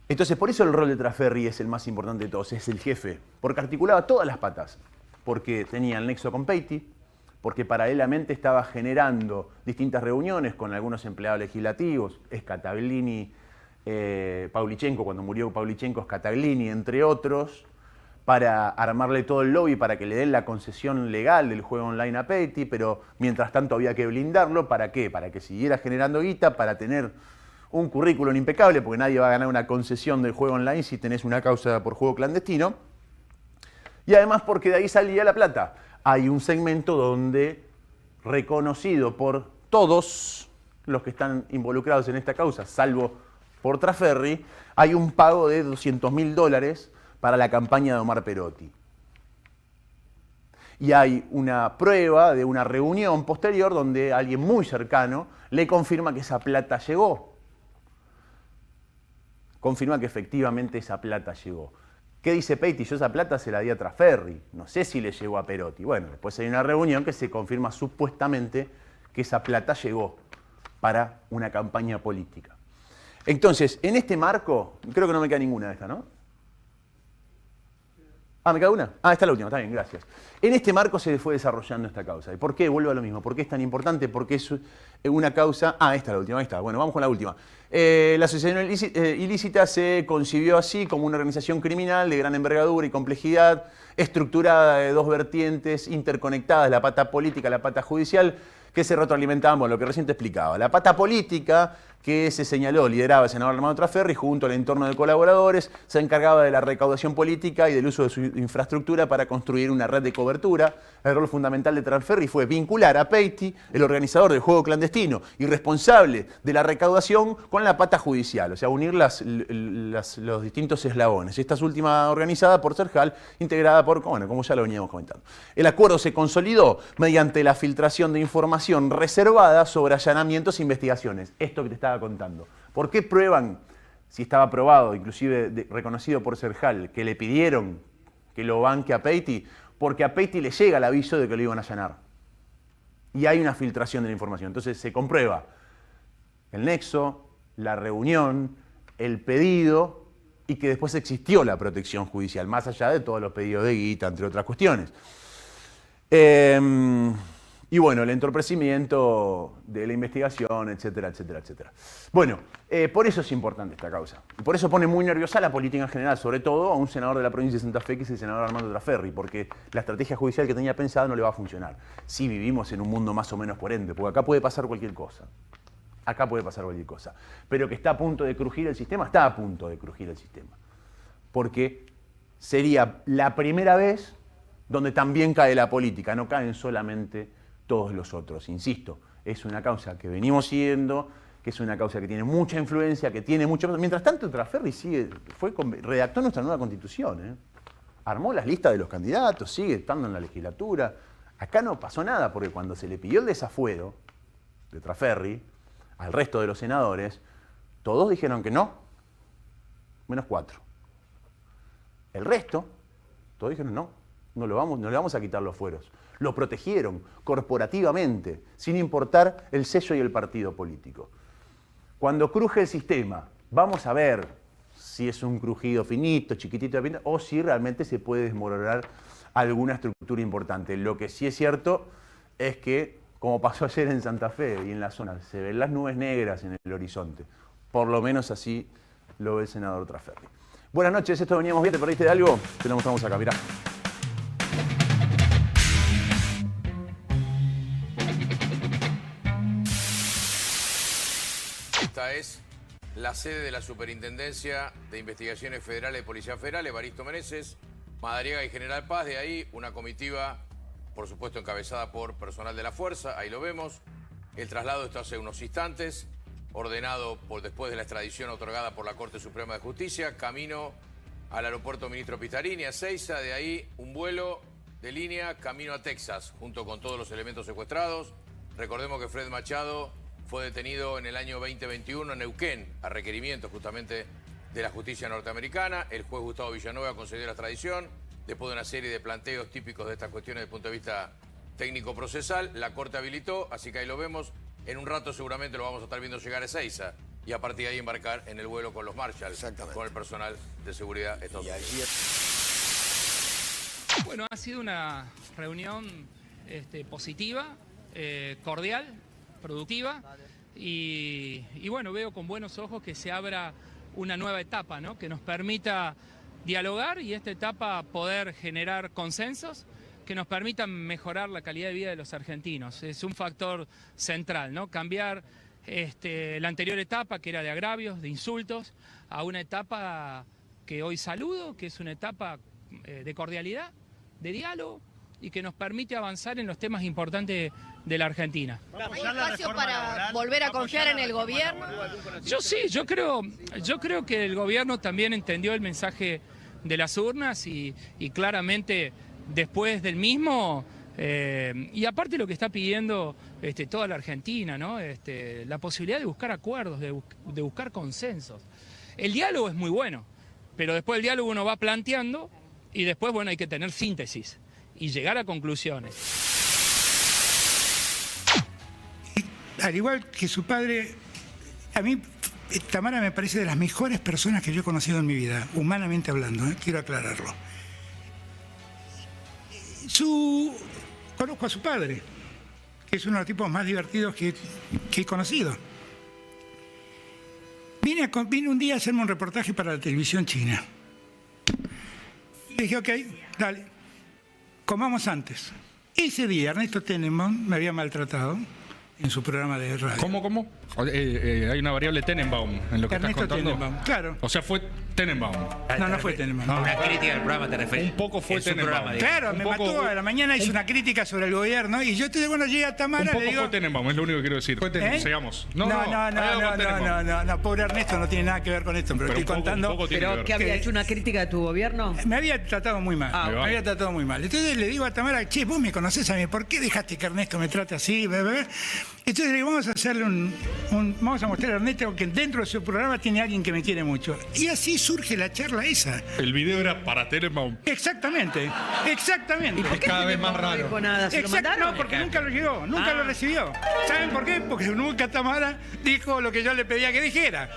Entonces, por eso el rol de Trasferri es el más importante de todos, es el jefe, porque articulaba todas las patas, porque tenía el nexo con Peiti, porque paralelamente estaba generando distintas reuniones con algunos empleados legislativos, Scataglini, Pavlichenko, cuando murió Pavlichenko, Scataglini, entre otros, para armarle todo el lobby para que le den la concesión legal del juego online a Peiti, pero mientras tanto había que blindarlo, ¿para qué? Para que siguiera generando guita, para tener un currículum impecable, porque nadie va a ganar una concesión del juego online si tenés una causa por juego clandestino, y además porque de ahí salía la plata. Hay un segmento donde, reconocido por todos los que están involucrados en esta causa, salvo por Trasferri, hay un pago de $200.000 para la campaña de Omar Perotti. Y hay una prueba de una reunión posterior donde alguien muy cercano le confirma que esa plata llegó. Confirma que efectivamente esa plata llegó. ¿Qué dice Peiti? Yo esa plata se la di a Trasferri. No sé si le llegó a Perotti. Bueno, después hay una reunión que se confirma supuestamente que esa plata llegó para una campaña política. Entonces, en este marco, creo que no me queda ninguna de estas, ¿no? ¿Me queda una? Esta es la última, está bien, gracias. En este marco se fue desarrollando esta causa. ¿Y por qué? Vuelvo a lo mismo. ¿Por qué es tan importante? Porque es una causa... esta es la última, ahí está. Bueno, vamos con la última. La asociación ilícita se concibió así como una organización criminal de gran envergadura y complejidad, estructurada de dos vertientes interconectadas, la pata política y la pata judicial, que se retroalimentaban, bueno, lo que recién te explicaba. La pata política que se señaló, lideraba el senador Armando Traferri, junto al entorno de colaboradores, se encargaba de la recaudación política y del uso de su infraestructura para construir una red de cobertura. El rol fundamental de Traferri fue vincular a Peiti, el organizador del juego clandestino y responsable de la recaudación, con la pata judicial, o sea, unir los distintos eslabones. Esta es última organizada por Serjal, integrada por, bueno, como ya lo veníamos comentando. El acuerdo se consolidó mediante la filtración de información reservada sobre allanamientos e investigaciones. Esto que te estaba contando. ¿Por qué prueban, si estaba probado, inclusive reconocido por Serjal, que le pidieron que lo banque a Peiti? Porque a Peiti le llega el aviso de que lo iban a allanar. Y hay una filtración de la información. Entonces se comprueba el nexo, la reunión, el pedido y que después existió la protección judicial, más allá de todos los pedidos de guita, entre otras cuestiones. Y bueno, el entorpecimiento de la investigación, etcétera, etcétera, etcétera. Bueno, por eso es importante esta causa. Y por eso pone muy nerviosa la política en general, sobre todo a un senador de la provincia de Santa Fe, que es el senador Armando Traferri, porque la estrategia judicial que tenía pensada no le va a funcionar. Sí vivimos en un mundo más o menos coherente, porque acá puede pasar cualquier cosa. Acá puede pasar cualquier cosa. Pero que está a punto de crujir el sistema, está a punto de crujir el sistema. Porque sería la primera vez donde también cae la política, no caen solamente todos los otros. Insisto, es una causa que venimos siguiendo, que es una causa que tiene mucha influencia, que tiene mucho... Mientras tanto, Traferri redactó nuestra nueva constitución, armó las listas de los candidatos, sigue estando en la legislatura. Acá no pasó nada, porque cuando se le pidió el desafuero de Traferri al resto de los senadores, todos dijeron que no, menos 4. El resto, todos dijeron no le vamos a quitar los fueros. Lo protegieron corporativamente, sin importar el sello y el partido político. Cuando cruje el sistema, vamos a ver si es un crujido finito, chiquitito, o si realmente se puede desmoronar alguna estructura importante. Lo que sí es cierto es que, como pasó ayer en Santa Fe y en la zona, se ven las nubes negras en el horizonte. Por lo menos así lo ve el senador Traferri. Buenas noches, esto veníamos bien, ¿te perdiste de algo? Te lo mostramos acá, mirá. Esta es la sede de la Superintendencia de Investigaciones Federales de Policía Federal, Evaristo Meneses, Madariaga y General Paz. De ahí una comitiva, por supuesto encabezada por personal de la Fuerza, ahí lo vemos. El traslado está hace unos instantes, ordenado después de la extradición otorgada por la Corte Suprema de Justicia, camino al aeropuerto Ministro Pistarini, a Ezeiza. De ahí un vuelo de línea camino a Texas, junto con todos los elementos secuestrados. Recordemos que Fred Machado fue detenido en el año 2021 en Neuquén, a requerimiento justamente de la justicia norteamericana. El juez Gustavo Villanueva concedió la extradición después de una serie de planteos típicos de estas cuestiones desde el punto de vista técnico-procesal. La Corte habilitó, así que ahí lo vemos. En un rato seguramente lo vamos a estar viendo llegar a Ezeiza y a partir de ahí embarcar en el vuelo con los Marshalls, con el personal de seguridad estadounidense. Bueno, ha sido una reunión positiva, cordial, productiva y bueno, veo con buenos ojos que se abra una nueva etapa, ¿no? Que nos permita dialogar y esta etapa poder generar consensos que nos permitan mejorar la calidad de vida de los argentinos. Es un factor central, ¿no? Cambiar la anterior etapa, que era de agravios, de insultos, a una etapa que hoy saludo, que es una etapa de cordialidad, de diálogo y que nos permite avanzar en los temas importantes de la Argentina. ¿Hay espacio para volver a confiar en el gobierno? Yo creo que el gobierno también entendió el mensaje de las urnas y claramente después del mismo, y aparte lo que está pidiendo toda la Argentina, ¿no? La posibilidad de buscar acuerdos, de buscar consensos. El diálogo es muy bueno, pero después del diálogo uno va planteando y después, bueno, hay que tener síntesis y llegar a conclusiones. Al igual que su padre, a mí Tamara me parece de las mejores personas que yo he conocido en mi vida, humanamente hablando, quiero aclararlo. Conozco a su padre, que es uno de los tipos más divertidos que he conocido. Vine un día a hacerme un reportaje para la televisión china. Le dije, ok, dale, comamos antes. Ese día Ernesto Tenenbaum me había maltratado en su programa de radio. ¿Cómo? Hay una variable Tenenbaum en lo que Ernesto estás contando. Tenenbaum, claro. O sea, fue Tenenbaum. No fue Tenenbaum. Una crítica al programa te referís. Un poco fue En su Tenenbaum. programa, digo. Claro, me mató a la mañana, hizo una crítica sobre el gobierno y yo cuando llegué a Un Tamara poco le digo... fue Tenenbaum, es lo único que quiero decir. Sigamos. No, pobre Ernesto no tiene nada que ver con esto, pero estoy contando... Un poco tiene que ¿Pero ver. qué había hecho una crítica de tu gobierno? Me había tratado muy mal, Ah, me vamos. había tratado muy mal. Entonces le digo a Tamara, che, vos me conocés a mí, ¿por qué dejaste que Ernesto me trate así? Entonces le digo, vamos a hacerle vamos a mostrar a Ernesto que dentro de su programa tiene alguien que me quiere mucho. Y así surge la charla esa. El video era para Tenenbaum. Exactamente. ¿Y por qué cada vez más no raro. dijo nada? ¿Se lo Exacto, mandaron? no, porque nunca lo llegó, nunca lo recibió. ¿Saben por qué? Porque nunca Tamara dijo lo que yo le pedía que dijera.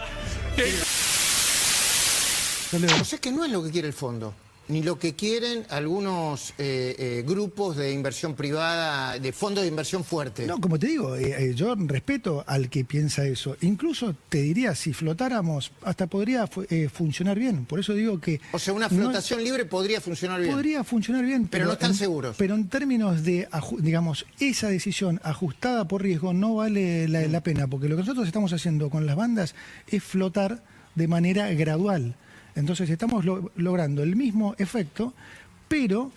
O sea que no es lo que quiere el fondo, ni lo que quieren algunos grupos de inversión privada, de fondos de inversión fuerte. No, como te digo, yo respeto al que piensa eso. Incluso te diría, si flotáramos, hasta podría funcionar bien. Por eso digo que... O sea, una flotación libre podría funcionar bien. Podría funcionar bien. Pero no están seguros. Pero en términos de, digamos, esa decisión ajustada por riesgo no vale la pena, porque lo que nosotros estamos haciendo con las bandas es flotar de manera gradual. Entonces estamos logrando el mismo efecto, pero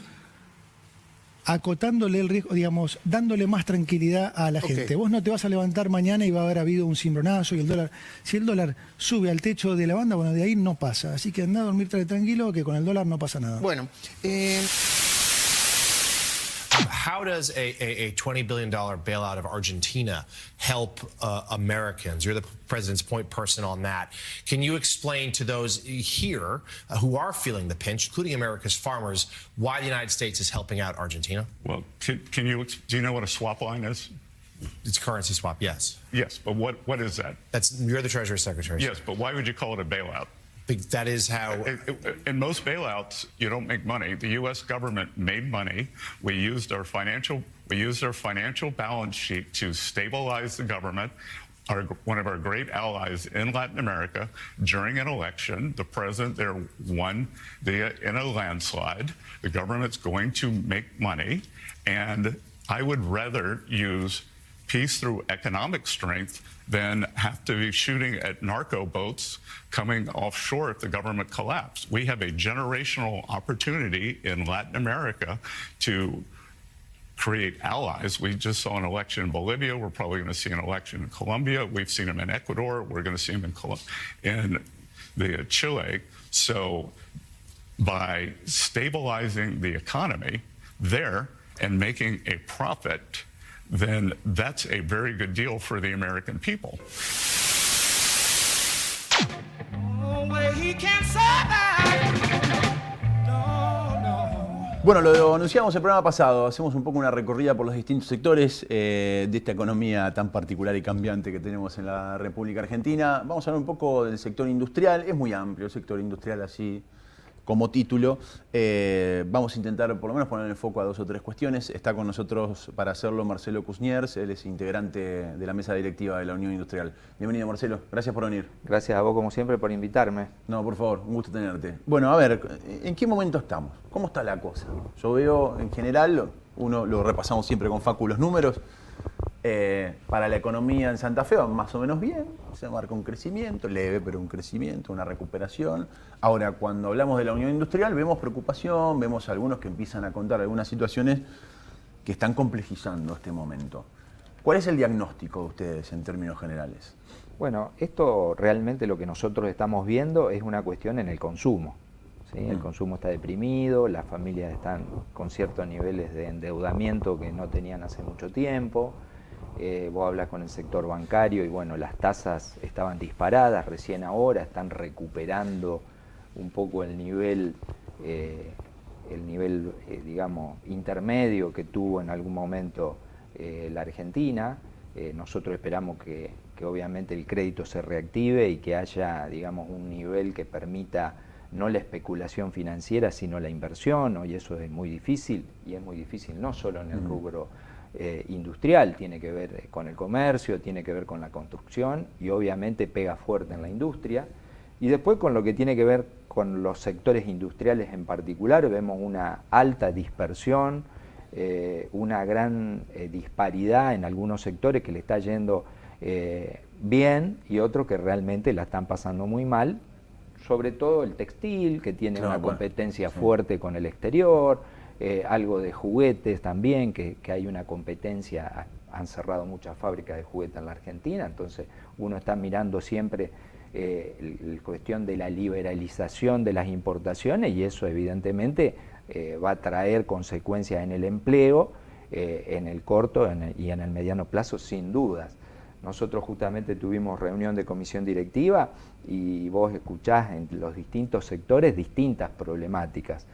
acotándole el riesgo, digamos, dándole más tranquilidad a la gente. Vos no te vas a levantar mañana y va a haber habido un cimbronazo y el dólar... Si el dólar sube al techo de la banda, bueno, de ahí no pasa. Así que andá a dormir tranquilo, que con el dólar no pasa nada. Bueno, How does a $20 billion bailout of Argentina help Americans? You're the president's point person on that. Can you explain to those here who are feeling the pinch, including America's farmers, why the United States is helping out Argentina? Well, do you know what a swap line is? It's currency swap, yes. Yes, but what is that? You're the Treasury Secretary. Yes, but why would you call it a bailout? That is how... In most bailouts, you don't make money. The U.S. government made money. We used our financial balance sheet to stabilize the government. One of our great allies in Latin America, during an election, the president there won in a landslide. The government's going to make money, and I would rather use peace through economic strength than have to be shooting at narco boats coming offshore if the government collapsed. We have a generational opportunity in Latin America to create allies. We just saw an election in Bolivia. We're probably going to see an election in Colombia. We've seen them in Ecuador. We're going to see them in Chile. So by stabilizing the economy there and making a profit, then that's a very good deal for the American people. Bueno, lo anunciamos el programa pasado, hacemos un poco una recorrida por los distintos sectores de esta economía tan particular y cambiante que tenemos en la República Argentina. Vamos a hablar un poco del sector industrial, es muy amplio el sector industrial así como título. Vamos a intentar por lo menos poner el foco a 2 o 3 cuestiones. Está con nosotros para hacerlo Marcelo Cusniers, él es integrante de la mesa directiva de la Unión Industrial. Bienvenido, Marcelo, gracias por venir. Gracias a vos como siempre por invitarme. No, por favor, un gusto tenerte. Bueno, a ver, ¿en qué momento estamos? ¿Cómo está la cosa? Yo veo en general, uno lo repasamos siempre con Facu los números, para la economía en Santa Fe va más o menos bien, se marca un crecimiento, leve pero un crecimiento, una recuperación. Ahora, cuando hablamos de la Unión Industrial vemos preocupación, vemos algunos que empiezan a contar algunas situaciones que están complejizando este momento. ¿Cuál es el diagnóstico de ustedes en términos generales? Bueno, esto realmente lo que nosotros estamos viendo es una cuestión en el consumo. ¿Sí? El consumo está deprimido, las familias están con ciertos niveles de endeudamiento que no tenían hace mucho tiempo. Vos hablas con el sector bancario y bueno, las tasas estaban disparadas, recién ahora están recuperando un poco el nivel digamos, intermedio que tuvo en algún momento la Argentina. Nosotros esperamos que obviamente el crédito se reactive y que haya, digamos, un nivel que permita no la especulación financiera, sino la inversión. Hoy eso es muy difícil, y es muy difícil no solo en el rubro industrial, tiene que ver con el comercio, tiene que ver con la construcción y obviamente pega fuerte en la industria. Y después con lo que tiene que ver con los sectores industriales en particular, vemos una alta dispersión una gran disparidad en algunos sectores que le está yendo bien y otros que realmente la están pasando muy mal, sobre todo el textil, que tiene una competencia fuerte con el exterior, algo de juguetes también, que hay una competencia, han cerrado muchas fábricas de juguetes en la Argentina, entonces uno está mirando siempre la cuestión de la liberalización de las importaciones y eso evidentemente va a traer consecuencias en el empleo, en el corto y en el mediano plazo, sin dudas. Nosotros justamente tuvimos reunión de comisión directiva y vos escuchás en los distintos sectores distintas problemáticas,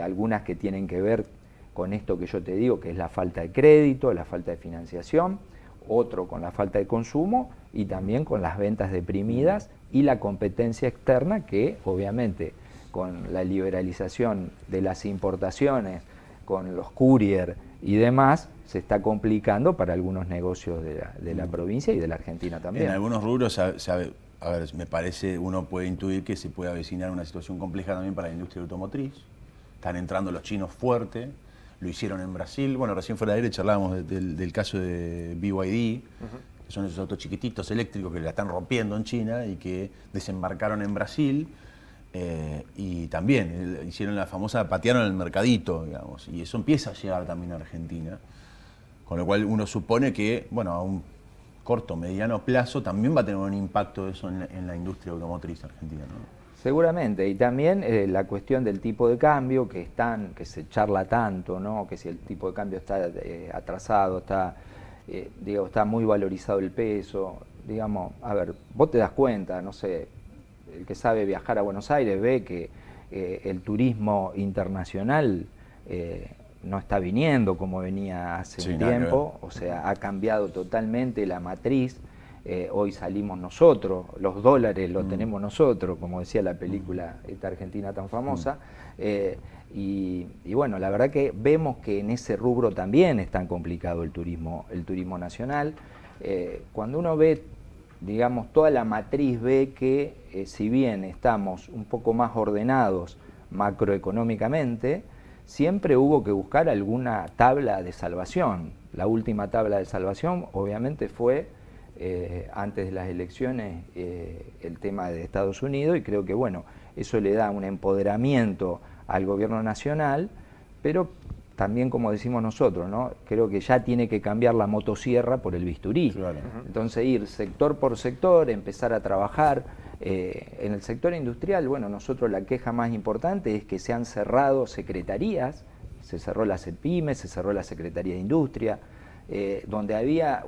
algunas que tienen que ver con esto que yo te digo, que es la falta de crédito, la falta de financiación, otro con la falta de consumo y también con las ventas deprimidas y la competencia externa que obviamente con la liberalización de las importaciones, con los courier y demás, se está complicando para algunos negocios de la provincia y de la Argentina también. En algunos rubros, a ver, me parece, uno puede intuir que se puede avecinar una situación compleja también para la industria automotriz. Están entrando los chinos fuerte, lo hicieron en Brasil. Bueno, recién fuera de aire charlábamos del caso de BYD, que son esos autos chiquititos eléctricos que la están rompiendo en China y que desembarcaron en Brasil. Y también hicieron la famosa, patearon el mercadito, digamos, y eso empieza a llegar también a Argentina, con lo cual uno supone que, bueno, a un corto, mediano plazo también va a tener un impacto eso en la industria automotriz argentina, ¿no? Seguramente, y también la cuestión del tipo de cambio que se charla tanto, ¿no? Que si el tipo de cambio está atrasado, está muy valorizado el peso, digamos, a ver, vos te das cuenta, no sé, el que sabe viajar a Buenos Aires ve que el turismo internacional no está viniendo como venía hace un tiempo, o sea, ha cambiado totalmente la matriz. Hoy salimos nosotros, los dólares los tenemos nosotros, como decía la película esta argentina tan famosa, y bueno, la verdad que vemos que en ese rubro también es tan complicado el turismo nacional. Cuando uno ve, digamos, toda la matriz, ve que si bien estamos un poco más ordenados macroeconómicamente, siempre hubo que buscar alguna tabla de salvación. La última tabla de salvación obviamente fue antes de las elecciones el tema de Estados Unidos, y creo que bueno, eso le da un empoderamiento al gobierno nacional, pero también, como decimos nosotros, ¿no? Creo que ya tiene que cambiar la motosierra por el bisturí. Claro. Entonces ir sector por sector, empezar a trabajar. En el sector industrial, bueno, nosotros la queja más importante es que se han cerrado secretarías, se cerró la CEPIME, se cerró la Secretaría de Industria, donde había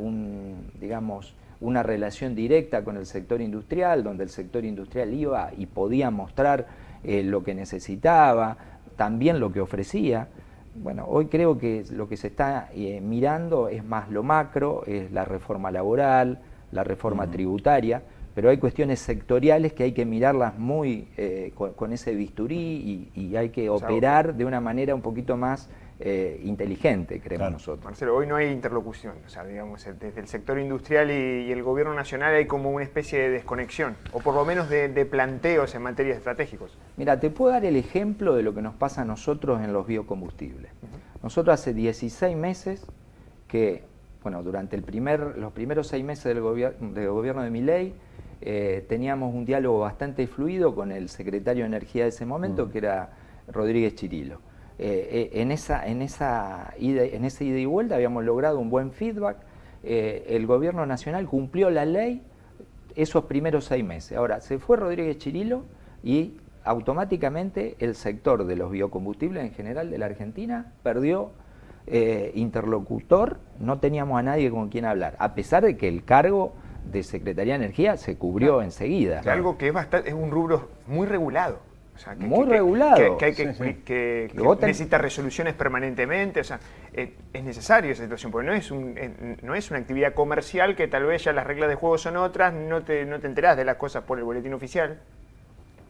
una relación directa con el sector industrial, donde el sector industrial iba y podía mostrar lo que necesitaba, también lo que ofrecía. Bueno, hoy creo que lo que se está mirando es más lo macro, es la reforma laboral, la reforma tributaria, pero hay cuestiones sectoriales que hay que mirarlas muy con ese bisturí y hay que operar de una manera un poquito más inteligente, creemos nosotros. Marcelo, hoy no hay interlocución, o sea, digamos, desde el sector industrial y el gobierno nacional hay como una especie de desconexión, o por lo menos de planteos en materia estratégicos. Mira, te puedo dar el ejemplo de lo que nos pasa a nosotros en los biocombustibles. Nosotros hace 16 meses que, bueno, durante los primeros 6 meses del gobierno de Milei, teníamos un diálogo bastante fluido con el secretario de Energía de ese momento, que era Rodríguez Chirilo. En esa ida y vuelta habíamos logrado un buen feedback. El gobierno nacional cumplió la ley esos primeros 6 meses. Ahora, se fue Rodríguez Chirilo y automáticamente el sector de los biocombustibles en general de la Argentina perdió interlocutor, no teníamos a nadie con quien hablar, a pesar de que el cargo de Secretaría de Energía se cubrió enseguida. Algo que es un rubro muy regulado. O sea, regulado. Que necesita resoluciones permanentemente. O sea, es necesario esa situación, porque no es una actividad comercial que tal vez ya las reglas de juego son otras, no te enterás de las cosas por el boletín oficial.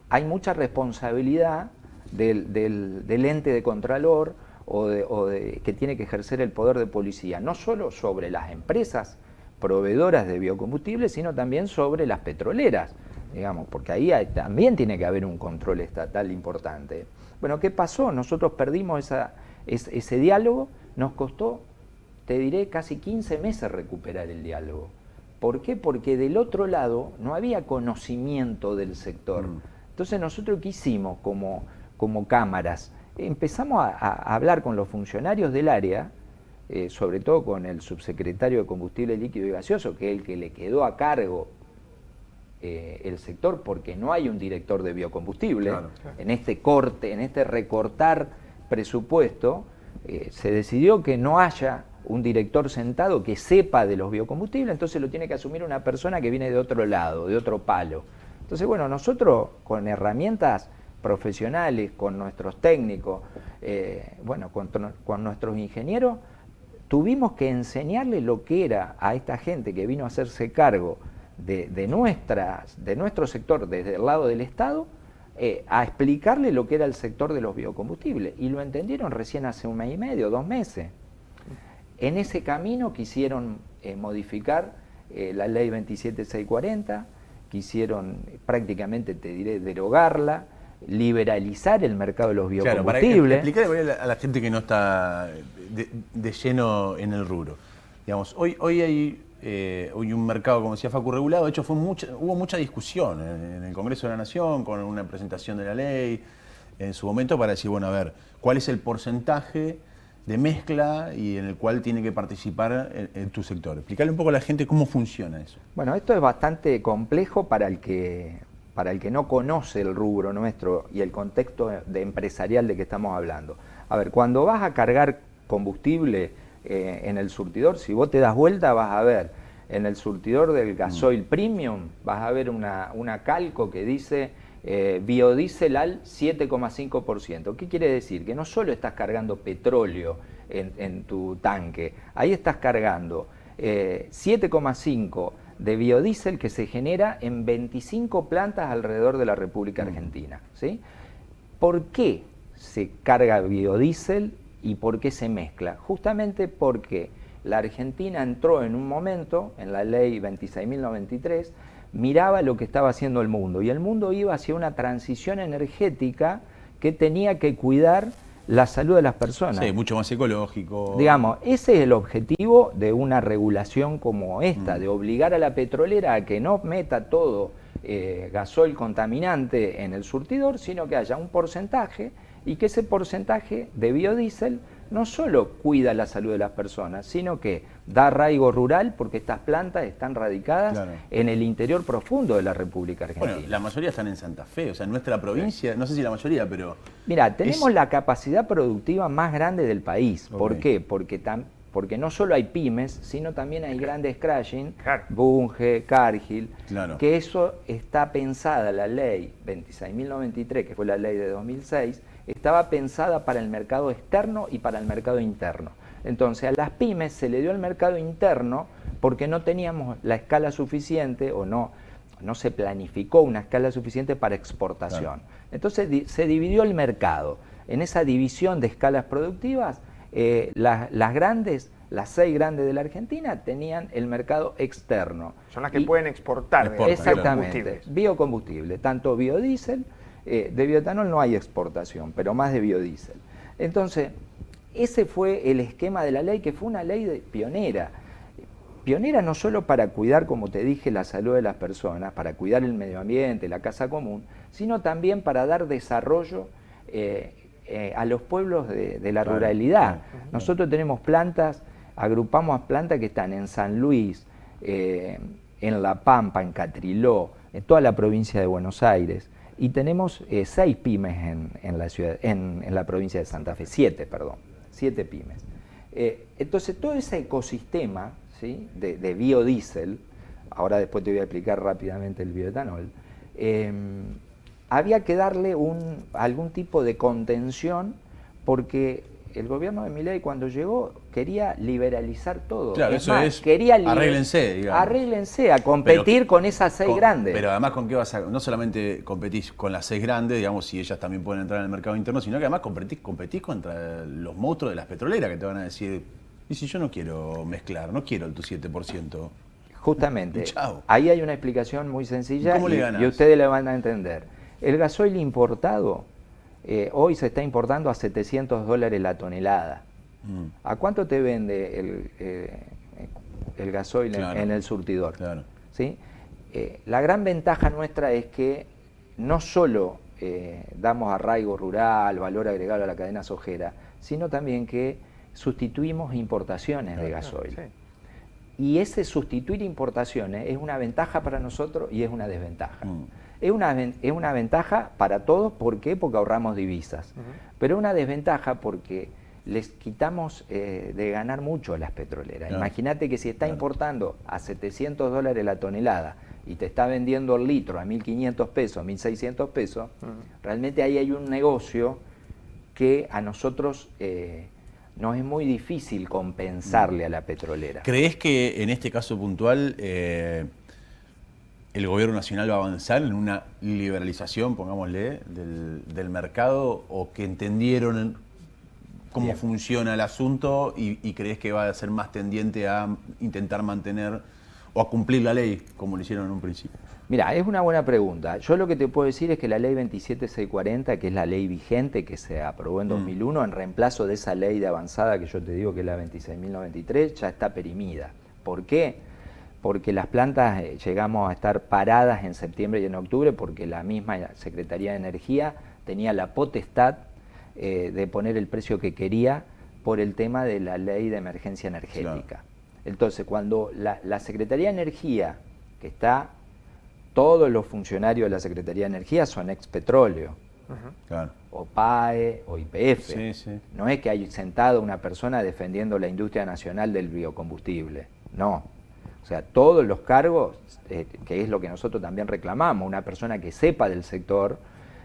Hay mucha responsabilidad del ente de contralor que tiene que ejercer el poder de policía, no solo sobre las empresas proveedoras de biocombustibles, sino también sobre las petroleras, digamos, porque ahí también tiene que haber un control estatal importante. Bueno, ¿qué pasó? Nosotros perdimos ese diálogo, nos costó, te diré, casi 15 meses recuperar el diálogo. ¿Por qué? Porque del otro lado no había conocimiento del sector. Entonces nosotros, ¿qué hicimos como cámaras? Empezamos a hablar con los funcionarios del área, sobre todo con el subsecretario de Combustible Líquido y Gaseoso, que es el que le quedó a cargo el sector, porque no hay un director de biocombustible. Claro. En este corte, en este recortar presupuesto, se decidió que no haya un director sentado que sepa de los biocombustibles, entonces lo tiene que asumir una persona que viene de otro lado, de otro palo. Entonces, bueno, nosotros con herramientas profesionales, con nuestros técnicos, bueno, con nuestros ingenieros, tuvimos que enseñarle lo que era a esta gente que vino a hacerse cargo de nuestro sector desde el lado del Estado, a explicarle lo que era el sector de los biocombustibles. Y lo entendieron recién hace 1 mes y medio, 2 meses. En ese camino quisieron modificar la ley 27640, quisieron prácticamente, te diré, derogarla, liberalizar el mercado de los biocombustibles. Claro, para explicarle a la gente que no está de lleno en el rubro. Digamos, hoy hay un mercado, como decía Facu, regulado. De hecho, hubo mucha discusión en el Congreso de la Nación, con una presentación de la ley en su momento, para decir, bueno, a ver, ¿cuál es el porcentaje de mezcla y en el cual tiene que participar en tu sector? Explicarle un poco a la gente cómo funciona eso. Bueno, esto es bastante complejo para el que no conoce el rubro nuestro y el contexto empresarial de que estamos hablando. A ver, cuando vas a cargar combustible en el surtidor, si vos te das vuelta vas a ver en el surtidor del gasoil premium, vas a ver una calco que dice biodiesel al 7,5%. ¿Qué quiere decir? Que no solo estás cargando petróleo en tu tanque, ahí estás cargando 7,5 de biodiesel que se genera en 25 plantas alrededor de la República Argentina, ¿sí? ¿Por qué se carga biodiesel y por qué se mezcla? Justamente porque la Argentina entró en un momento, en la ley 26.093, miraba lo que estaba haciendo el mundo, y el mundo iba hacia una transición energética que tenía que cuidar la salud de las personas. Sí, mucho más ecológico. Digamos, ese es el objetivo de una regulación como esta, de obligar a la petrolera a que no meta todo gasoil contaminante en el surtidor, sino que haya un porcentaje, y que ese porcentaje de biodiesel no solo cuida la salud de las personas, sino que da arraigo rural, porque estas plantas están radicadas en el interior profundo de la República Argentina. Bueno, la mayoría están en Santa Fe, o sea, en nuestra provincia, no sé si la mayoría, pero... Mira, tenemos la capacidad productiva más grande del país. ¿Por qué? Porque no solo hay pymes, sino también hay grandes crashing, Bunge, Cargill, que eso está pensada, la ley 26.093, que fue la ley de 2006, estaba pensada para el mercado externo y para el mercado interno. Entonces a las pymes se le dio el mercado interno porque no teníamos la escala suficiente, o no se planificó una escala suficiente para exportación. Entonces se dividió el mercado. En esa división de escalas productivas, las 6 grandes de la Argentina tenían el mercado externo. Son las que pueden exportar. Exactamente, biocombustible, tanto biodiesel. De bioetanol no hay exportación, pero más de biodiesel. Entonces, ese fue el esquema de la ley, que fue una ley pionera. Pionera no solo para cuidar, como te dije, la salud de las personas, para cuidar el medio ambiente, la casa común, sino también para dar desarrollo a los pueblos de la ruralidad. Nosotros tenemos plantas, agrupamos a plantas que están en San Luis, en La Pampa, en Catriló, en toda la provincia de Buenos Aires. Y tenemos 6 pymes en la provincia de Santa Fe, 7 pymes. Entonces todo ese ecosistema, ¿sí?, de biodiesel, ahora después te voy a explicar rápidamente el bioetanol, había que darle algún tipo de contención, porque el gobierno de Milei, cuando llegó, quería liberalizar todo. Claro, eso es, arréglense, digamos. Arréglense a competir con esas 6 grandes. Pero además, ¿con qué vas a...? No solamente competís con las 6 grandes, digamos, si ellas también pueden entrar en el mercado interno, sino que además competís contra los monstruos de las petroleras, que te van a decir, y si yo no quiero mezclar, no quiero tu 7%. Justamente, ahí hay una explicación muy sencilla. ¿Cómo le ganás? Y ustedes la van a entender. El gasoil importado, hoy se está importando a $700 la tonelada. ¿A cuánto te vende el gasoil en el surtidor? Claro. ¿Sí? La gran ventaja nuestra es que no solo damos arraigo rural, valor agregado a la cadena sojera, sino también que sustituimos importaciones de gasoil. Sí. Y ese sustituir importaciones es una ventaja para nosotros y es una desventaja. Es una ventaja para todos, ¿por qué? Porque ahorramos divisas. Pero una desventaja porque les quitamos de ganar mucho a las petroleras. Imagínate que si está importando a $700 la tonelada y te está vendiendo el litro a 1.500 pesos, 1.600 pesos, realmente ahí hay un negocio que a nosotros nos es muy difícil compensarle a la petrolera. ¿Crees que en este caso puntual el gobierno nacional va a avanzar en una liberalización, pongámosle, del mercado, o que entendieron cómo funciona el asunto y crees que va a ser más tendiente a intentar mantener o a cumplir la ley como lo hicieron en un principio? Mira, es una buena pregunta. Yo lo que te puedo decir es que la ley 27640, que es la ley vigente que se aprobó en 2001, en reemplazo de esa ley de avanzada que yo te digo que es la 26.093, ya está perimida. ¿Por qué? Porque las plantas llegamos a estar paradas en septiembre y en octubre porque la misma Secretaría de Energía tenía la potestad de poner el precio que quería por el tema de la ley de emergencia energética. Claro. Entonces, cuando la Secretaría de Energía, que está... Todos los funcionarios de la Secretaría de Energía son ex petróleo, claro, o PAE o YPF. Sí, sí. No es que hay sentado una persona defendiendo la industria nacional del biocombustible, no. O sea, todos los cargos, que es lo que nosotros también reclamamos, una persona que sepa del sector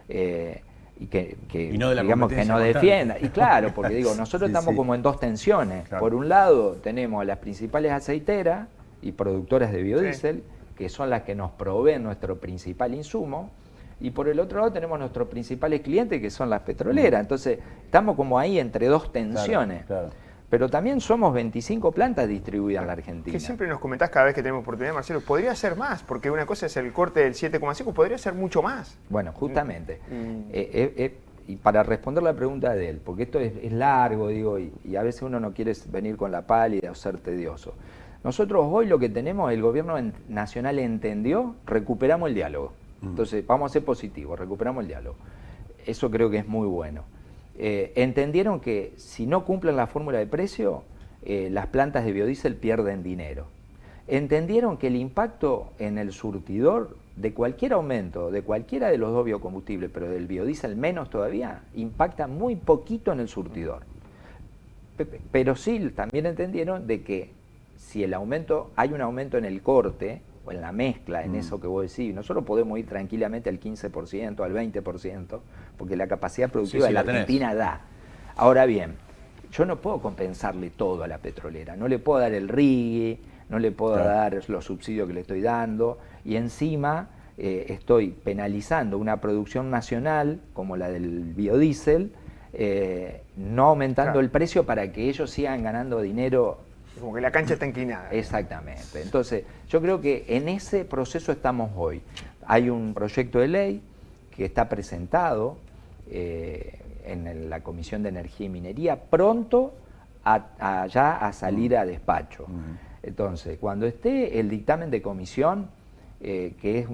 y que no digamos que no defienda. Y claro, porque digo, nosotros estamos como en dos tensiones. Claro. Por un lado tenemos a las principales aceiteras y productoras de biodiesel, que son las que nos proveen nuestro principal insumo, y por el otro lado tenemos nuestros principales clientes, que son las petroleras. Entonces, estamos como ahí entre dos tensiones. Claro, claro. Pero también somos 25 plantas distribuidas en la Argentina. Que siempre nos comentás cada vez que tenemos oportunidad, Marcelo, podría ser más, porque una cosa es el corte del 7,5, podría ser mucho más. Bueno, justamente. Y para responder la pregunta de él, porque esto es largo, digo, y a veces uno no quiere venir con la pálida o ser tedioso. Nosotros hoy lo que tenemos, el gobierno nacional entendió, recuperamos el diálogo. Entonces, vamos a ser positivos, recuperamos el diálogo. Eso creo que es muy bueno. Entendieron que si no cumplen la fórmula de precio, las plantas de biodiesel pierden dinero. Entendieron que el impacto en el surtidor de cualquier aumento, de cualquiera de los dos biocombustibles, pero del biodiesel menos todavía, impacta muy poquito en el surtidor. Pero sí también entendieron de que si el aumento, hay un aumento en el corte o en la mezcla, en eso que vos decís, nosotros podemos ir tranquilamente al 15%, al 20%, porque la capacidad productiva de la Argentina da. Ahora bien, yo no puedo compensarle todo a la petrolera, no le puedo dar el RIGI, no le puedo dar los subsidios que le estoy dando, y encima estoy penalizando una producción nacional como la del biodiesel, no aumentando el precio para que ellos sigan ganando dinero. Como que la cancha está inclinada. Exactamente. Entonces, yo creo que en ese proceso estamos hoy. Hay un proyecto de ley que está presentado en la Comisión de Energía y Minería, pronto ya a salir a despacho. Entonces, cuando esté el dictamen de comisión, que es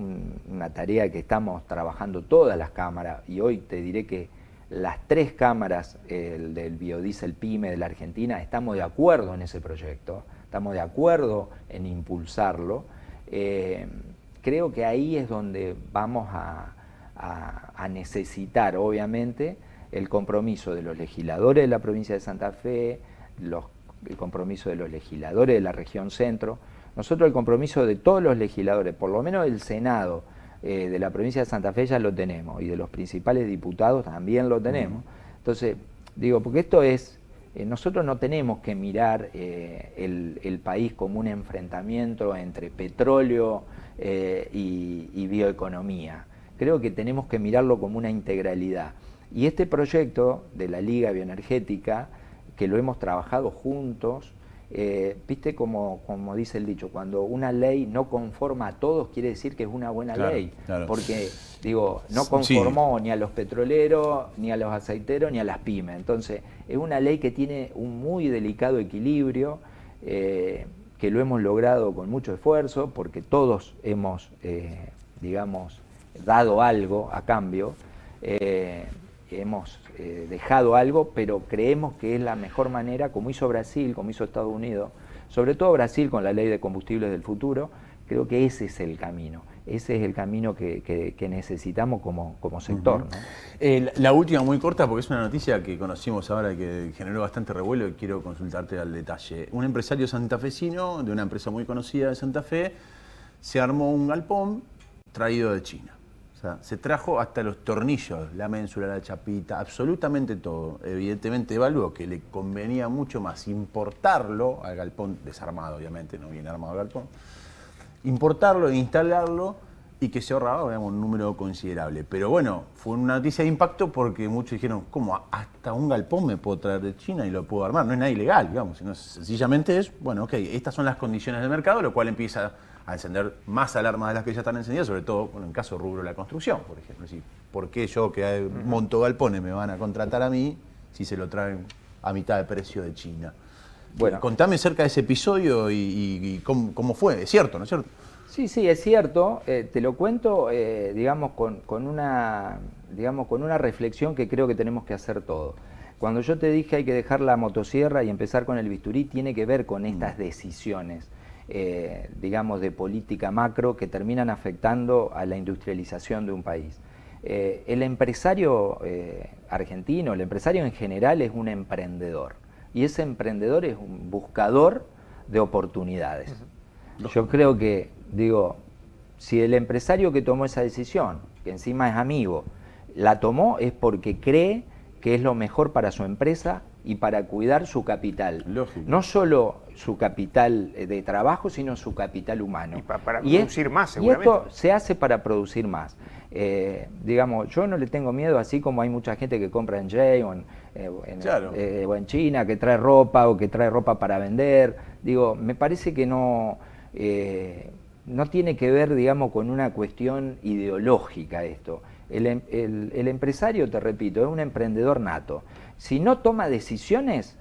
una tarea que estamos trabajando todas las cámaras, y hoy te diré que las 3 cámaras del biodiesel PYME de la Argentina estamos de acuerdo en ese proyecto, estamos de acuerdo en impulsarlo. Creo que ahí es donde vamos a necesitar, obviamente, el compromiso de los legisladores de la provincia de Santa Fe, el compromiso de los legisladores de la región centro, nosotros el compromiso de todos los legisladores, por lo menos del Senado, de la provincia de Santa Fe ya lo tenemos, y de los principales diputados también lo tenemos. Entonces, digo, porque esto es, nosotros no tenemos que mirar el país como un enfrentamiento entre petróleo y bioeconomía. Creo que tenemos que mirarlo como una integralidad. Y este proyecto de la Liga Bioenergética, que lo hemos trabajado juntos, Viste como dice el dicho, cuando una ley no conforma a todos, quiere decir que es una buena ley. Claro. Porque, digo, no conformó ni a los petroleros, ni a los aceiteros, ni a las pymes. Entonces, es una ley que tiene un muy delicado equilibrio, que lo hemos logrado con mucho esfuerzo, porque todos hemos, digamos, dado algo a cambio, hemos dejado algo, pero creemos que es la mejor manera, como hizo Brasil, como hizo Estados Unidos, sobre todo Brasil con la ley de combustibles del futuro. Creo que ese es el camino, ese es el camino que necesitamos como sector, ¿no? La última muy corta, porque es una noticia que conocimos ahora que generó bastante revuelo y quiero consultarte al detalle. Un empresario santafesino de una empresa muy conocida de Santa Fe se armó un galpón traído de China. O sea, se trajo hasta los tornillos, la ménsula, la chapita, absolutamente todo. Evidentemente evaluó que le convenía mucho más importarlo al galpón, desarmado obviamente, no bien armado el galpón, importarlo e instalarlo y que se ahorraba, digamos, un número considerable. Pero bueno, fue una noticia de impacto porque muchos dijeron, ¿cómo? Hasta un galpón me puedo traer de China y lo puedo armar. No es nada ilegal, digamos, sino sencillamente es, bueno, ok, estas son las condiciones del mercado, lo cual empieza a encender más alarmas de las que ya están encendidas, sobre todo bueno, en caso rubro de la construcción, por ejemplo. Es decir, ¿por qué yo que monto galpones me van a contratar a mí si se lo traen a mitad de precio de China? Bueno, contame acerca de ese episodio y cómo fue. Es cierto, ¿no es cierto? Sí, es cierto. Te lo cuento, digamos, con una reflexión que creo que tenemos que hacer todos. Cuando yo te dije hay que dejar la motosierra y empezar con el bisturí, tiene que ver con estas decisiones, digamos, de política macro que terminan afectando a la industrialización de un país. El empresario argentino, el empresario en general es un emprendedor. Y ese emprendedor es un buscador de oportunidades. Yo creo que, digo, si el empresario que tomó esa decisión, que encima es amigo, la tomó es porque cree que es lo mejor para su empresa y para cuidar su capital. Lógico. No solo su capital de trabajo, sino su capital humano. Y para producir más, seguramente. Y esto se hace para producir más. Digamos, yo no le tengo miedo, así como hay mucha gente que compra en Jay o en China, que trae ropa o que trae ropa para vender. Digo, me parece que no tiene que ver, digamos, con una cuestión ideológica esto. El empresario, te repito, es un emprendedor nato. Si no toma decisiones,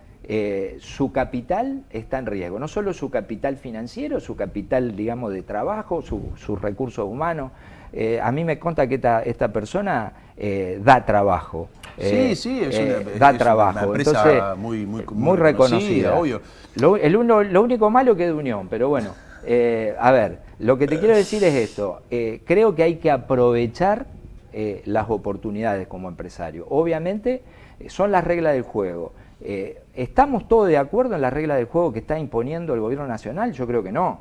su capital está en riesgo. No solo su capital financiero, su capital, digamos, de trabajo, sus recursos humanos. A mí me consta que esta persona da trabajo. Da trabajo. Una empresa entonces, muy reconocida. Obvio. Lo único malo que es de Unión, pero bueno. A ver, lo que te quiero decir es esto. Creo que hay que aprovechar las oportunidades como empresario. Obviamente son las reglas del juego. ¿Estamos todos de acuerdo en las reglas del juego que está imponiendo el gobierno nacional? Yo creo que no.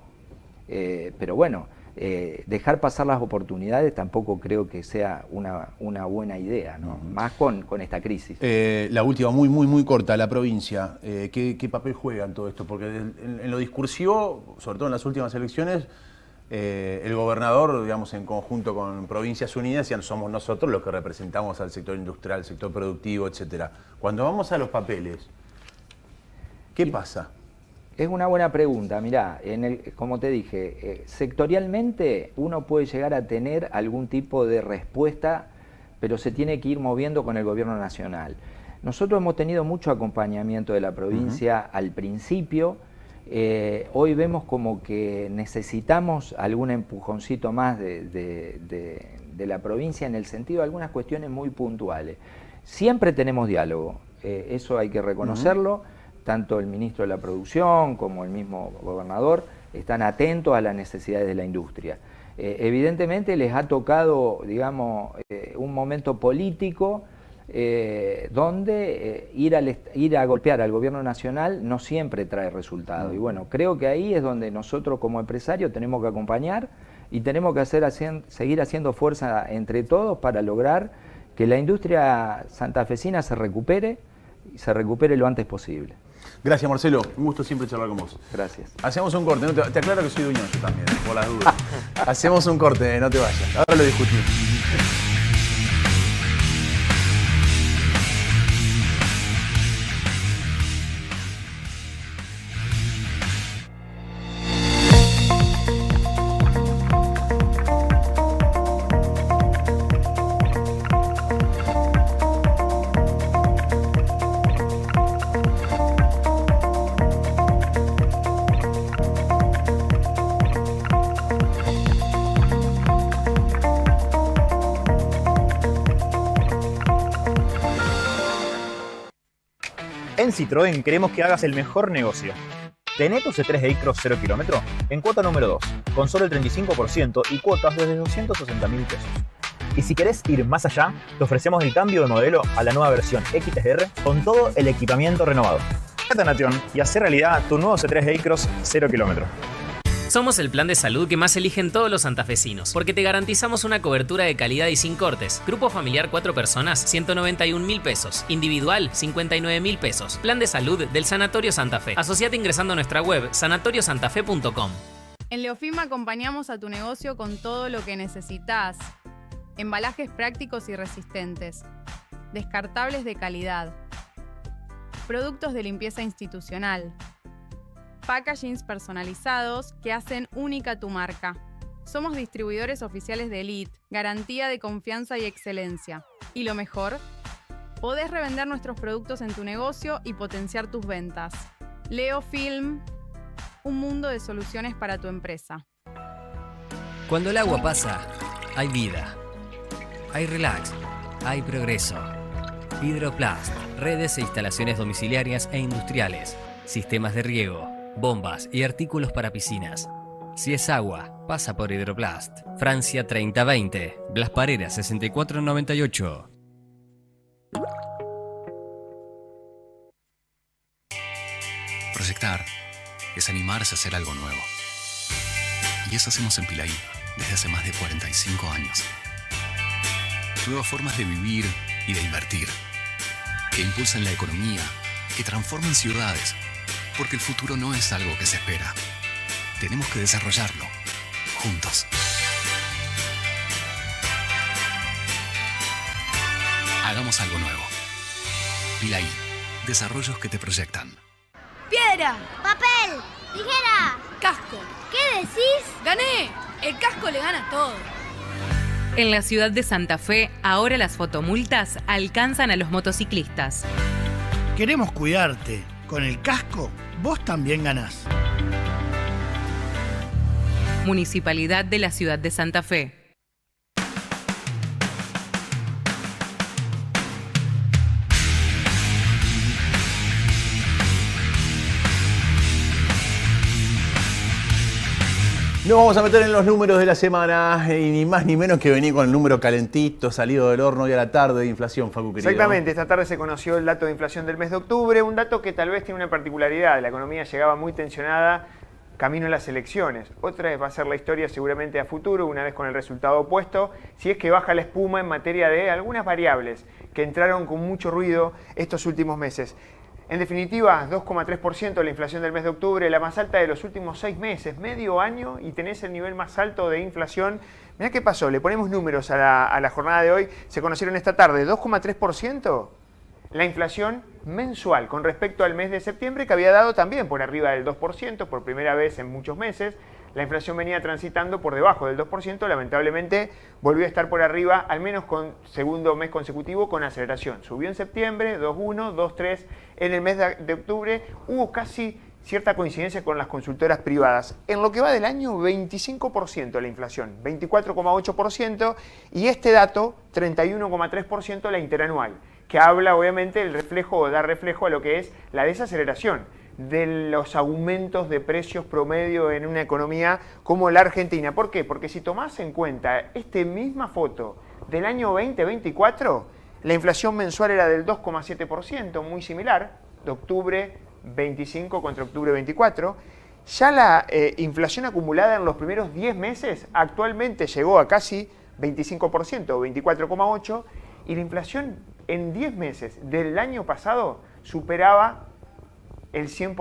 Pero bueno, dejar pasar las oportunidades tampoco creo que sea una buena idea, ¿no? Más con esta crisis. La última, muy corta, la provincia. ¿Qué papel juega en todo esto? Porque en lo discursivo, sobre todo en las últimas elecciones, el gobernador, digamos, en conjunto con Provincias Unidas, decían, somos nosotros los que representamos al sector industrial, al sector productivo, etcétera. Cuando vamos a los papeles, ¿qué pasa? Es una buena pregunta. Mirá, como te dije, sectorialmente uno puede llegar a tener algún tipo de respuesta, pero se tiene que ir moviendo con el gobierno nacional. Nosotros hemos tenido mucho acompañamiento de la provincia al principio. Hoy vemos como que necesitamos algún empujoncito más de la provincia en el sentido de algunas cuestiones muy puntuales. Siempre tenemos diálogo, eso hay que reconocerlo. Tanto el ministro de la Producción como el mismo gobernador están atentos a las necesidades de la industria. Evidentemente les ha tocado, digamos, un momento político donde ir a golpear al gobierno nacional no siempre trae resultados. Y bueno, creo que ahí es donde nosotros como empresarios tenemos que acompañar y tenemos que seguir haciendo fuerza entre todos para lograr que la industria santafesina se recupere y se recupere lo antes posible. Gracias, Marcelo. Un gusto siempre charlar con vos. Gracias. Hacemos un corte. Te aclaro que soy dueño yo también, por las dudas. Hacemos un corte, no te vayas. Ahora lo discutimos. En Citroën queremos que hagas el mejor negocio. Tené tu C3 e-Cross 0 km en cuota número 2, con solo el 35% y cuotas desde 260.000 pesos. Y si querés ir más allá, te ofrecemos el cambio de modelo a la nueva versión XTR con todo el equipamiento renovado. Quédate en Nation y haz realidad tu nuevo C3 e-Cross 0 km. Somos el plan de salud que más eligen todos los santafesinos, porque te garantizamos una cobertura de calidad y sin cortes. Grupo familiar 4 personas, 191.000 pesos. Individual, 59.000 pesos. Plan de salud del Sanatorio Santa Fe. Asociate ingresando a nuestra web, sanatoriosantafe.com. En Leofilm acompañamos a tu negocio con todo lo que necesitas. Embalajes prácticos y resistentes. Descartables de calidad. Productos de limpieza institucional. Packagings personalizados que hacen única tu marca. Somos distribuidores oficiales de Elite, garantía de confianza y excelencia. Y lo mejor, podés revender nuestros productos en tu negocio y potenciar tus ventas. Leofilm, un mundo de soluciones para tu empresa. Cuando el agua pasa, hay vida. Hay relax, hay progreso. Hidroplast, redes e instalaciones domiciliarias e industriales, sistemas de riego, bombas y artículos para piscinas. Si es agua, pasa por Hidroplast. Francia 3020, Blas Parera 6498. Proyectar es animarse a hacer algo nuevo. Y eso hacemos en Pilaí desde hace más de 45 años. Nuevas formas de vivir y de invertir, que impulsan la economía, que transforman ciudades, porque el futuro no es algo que se espera. Tenemos que desarrollarlo, juntos. Hagamos algo nuevo. Pilaí, desarrollos que te proyectan. Piedra, papel, tijera, casco. ¿Qué decís? ¡Gané! El casco le gana todo. En la ciudad de Santa Fe, ahora las fotomultas alcanzan a los motociclistas. Queremos cuidarte. Con el casco, vos también ganás. Municipalidad de la ciudad de Santa Fe. Nos vamos a meter en los números de la semana y ni más ni menos que venir con el número calentito, salido del horno y a la tarde de inflación, Facu, querido. Exactamente, esta tarde se conoció el dato de inflación del mes de octubre, un dato que tal vez tiene una particularidad. La economía llegaba muy tensionada camino a las elecciones. Otra vez va a ser la historia seguramente a futuro, una vez con el resultado opuesto, si es que baja la espuma en materia de algunas variables que entraron con mucho ruido estos últimos meses. En definitiva, 2,3% la inflación del mes de octubre, la más alta de los últimos 6 meses, medio año, y tenés el nivel más alto de inflación. Mirá qué pasó, le ponemos números a la jornada de hoy, se conocieron esta tarde, 2,3% la inflación mensual con respecto al mes de septiembre, que había dado también por arriba del 2%, por primera vez en muchos meses. La inflación venía transitando por debajo del 2%, lamentablemente volvió a estar por arriba, al menos con segundo mes consecutivo con aceleración. Subió en septiembre, 2,1, 2,3 en el mes de octubre. Hubo casi cierta coincidencia con las consultoras privadas. En lo que va del año, 25% la inflación, 24,8%, y este dato, 31,3% la interanual, que habla obviamente el reflejo o da reflejo a lo que es la desaceleración de los aumentos de precios promedio en una economía como la Argentina. ¿Por qué? Porque si tomás en cuenta esta misma foto del año 2024, la inflación mensual era del 2,7%, muy similar, de octubre 25 contra octubre 24. Ya la inflación acumulada en los primeros 10 meses actualmente llegó a casi 25%, 24,8%, y la inflación en 10 meses del año pasado superaba el 100%,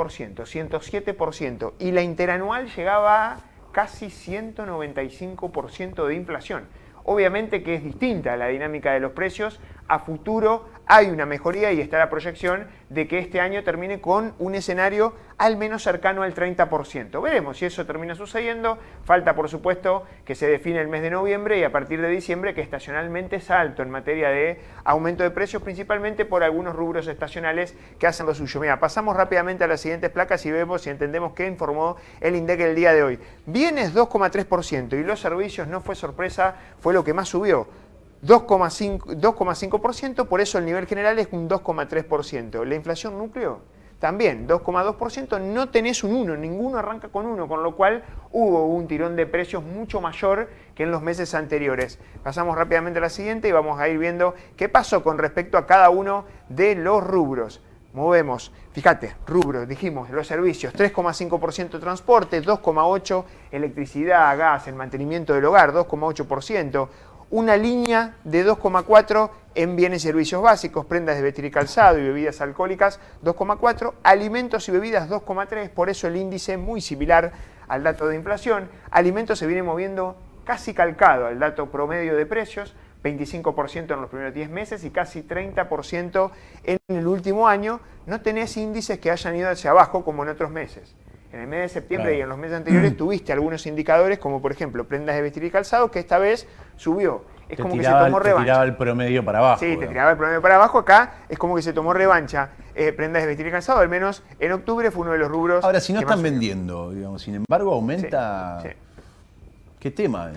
107%, y la interanual llegaba a casi 195% de inflación. Obviamente que es distinta la dinámica de los precios. A futuro hay una mejoría y está la proyección de que este año termine con un escenario al menos cercano al 30%. Veremos si eso termina sucediendo. Falta, por supuesto, que se define el mes de noviembre y a partir de diciembre, que estacionalmente es alto en materia de aumento de precios, principalmente por algunos rubros estacionales que hacen lo suyo. Mira, pasamos rápidamente a las siguientes placas y vemos y entendemos qué informó el INDEC el día de hoy. Bienes 2,3% y los servicios, no fue sorpresa, fue lo que más subió. 2,5%, por eso el nivel general es un 2,3%. La inflación núcleo también, 2,2%, no tenés un 1, ninguno arranca con 1, con lo cual hubo un tirón de precios mucho mayor que en los meses anteriores. Pasamos rápidamente a la siguiente y vamos a ir viendo qué pasó con respecto a cada uno de los rubros. Movemos, fíjate, rubros, dijimos, los servicios, 3,5% transporte, 2,8% electricidad, gas, el mantenimiento del hogar, 2,8%, una línea de 2,4% en bienes y servicios básicos, prendas de vestir y calzado y bebidas alcohólicas, 2,4%, alimentos y bebidas, 2,3%, por eso el índice muy similar al dato de inflación. Alimentos se viene moviendo casi calcado al dato promedio de precios, 25% en los primeros 10 meses y casi 30% en el último año. No tenés índices que hayan ido hacia abajo como en otros meses. En el mes de septiembre y en los meses anteriores tuviste algunos indicadores como por ejemplo prendas de vestir y calzado que esta vez subió. Es como que se tomó revancha. Te tiraba el promedio para abajo. Sí, te tiraba el promedio para abajo. Acá es como que se tomó revancha. Prendas de vestir y calzado, al menos en octubre fue uno de los rubros. Ahora, si no están vendiendo, digamos, sin embargo, aumenta... Sí, sí. ¿Qué tema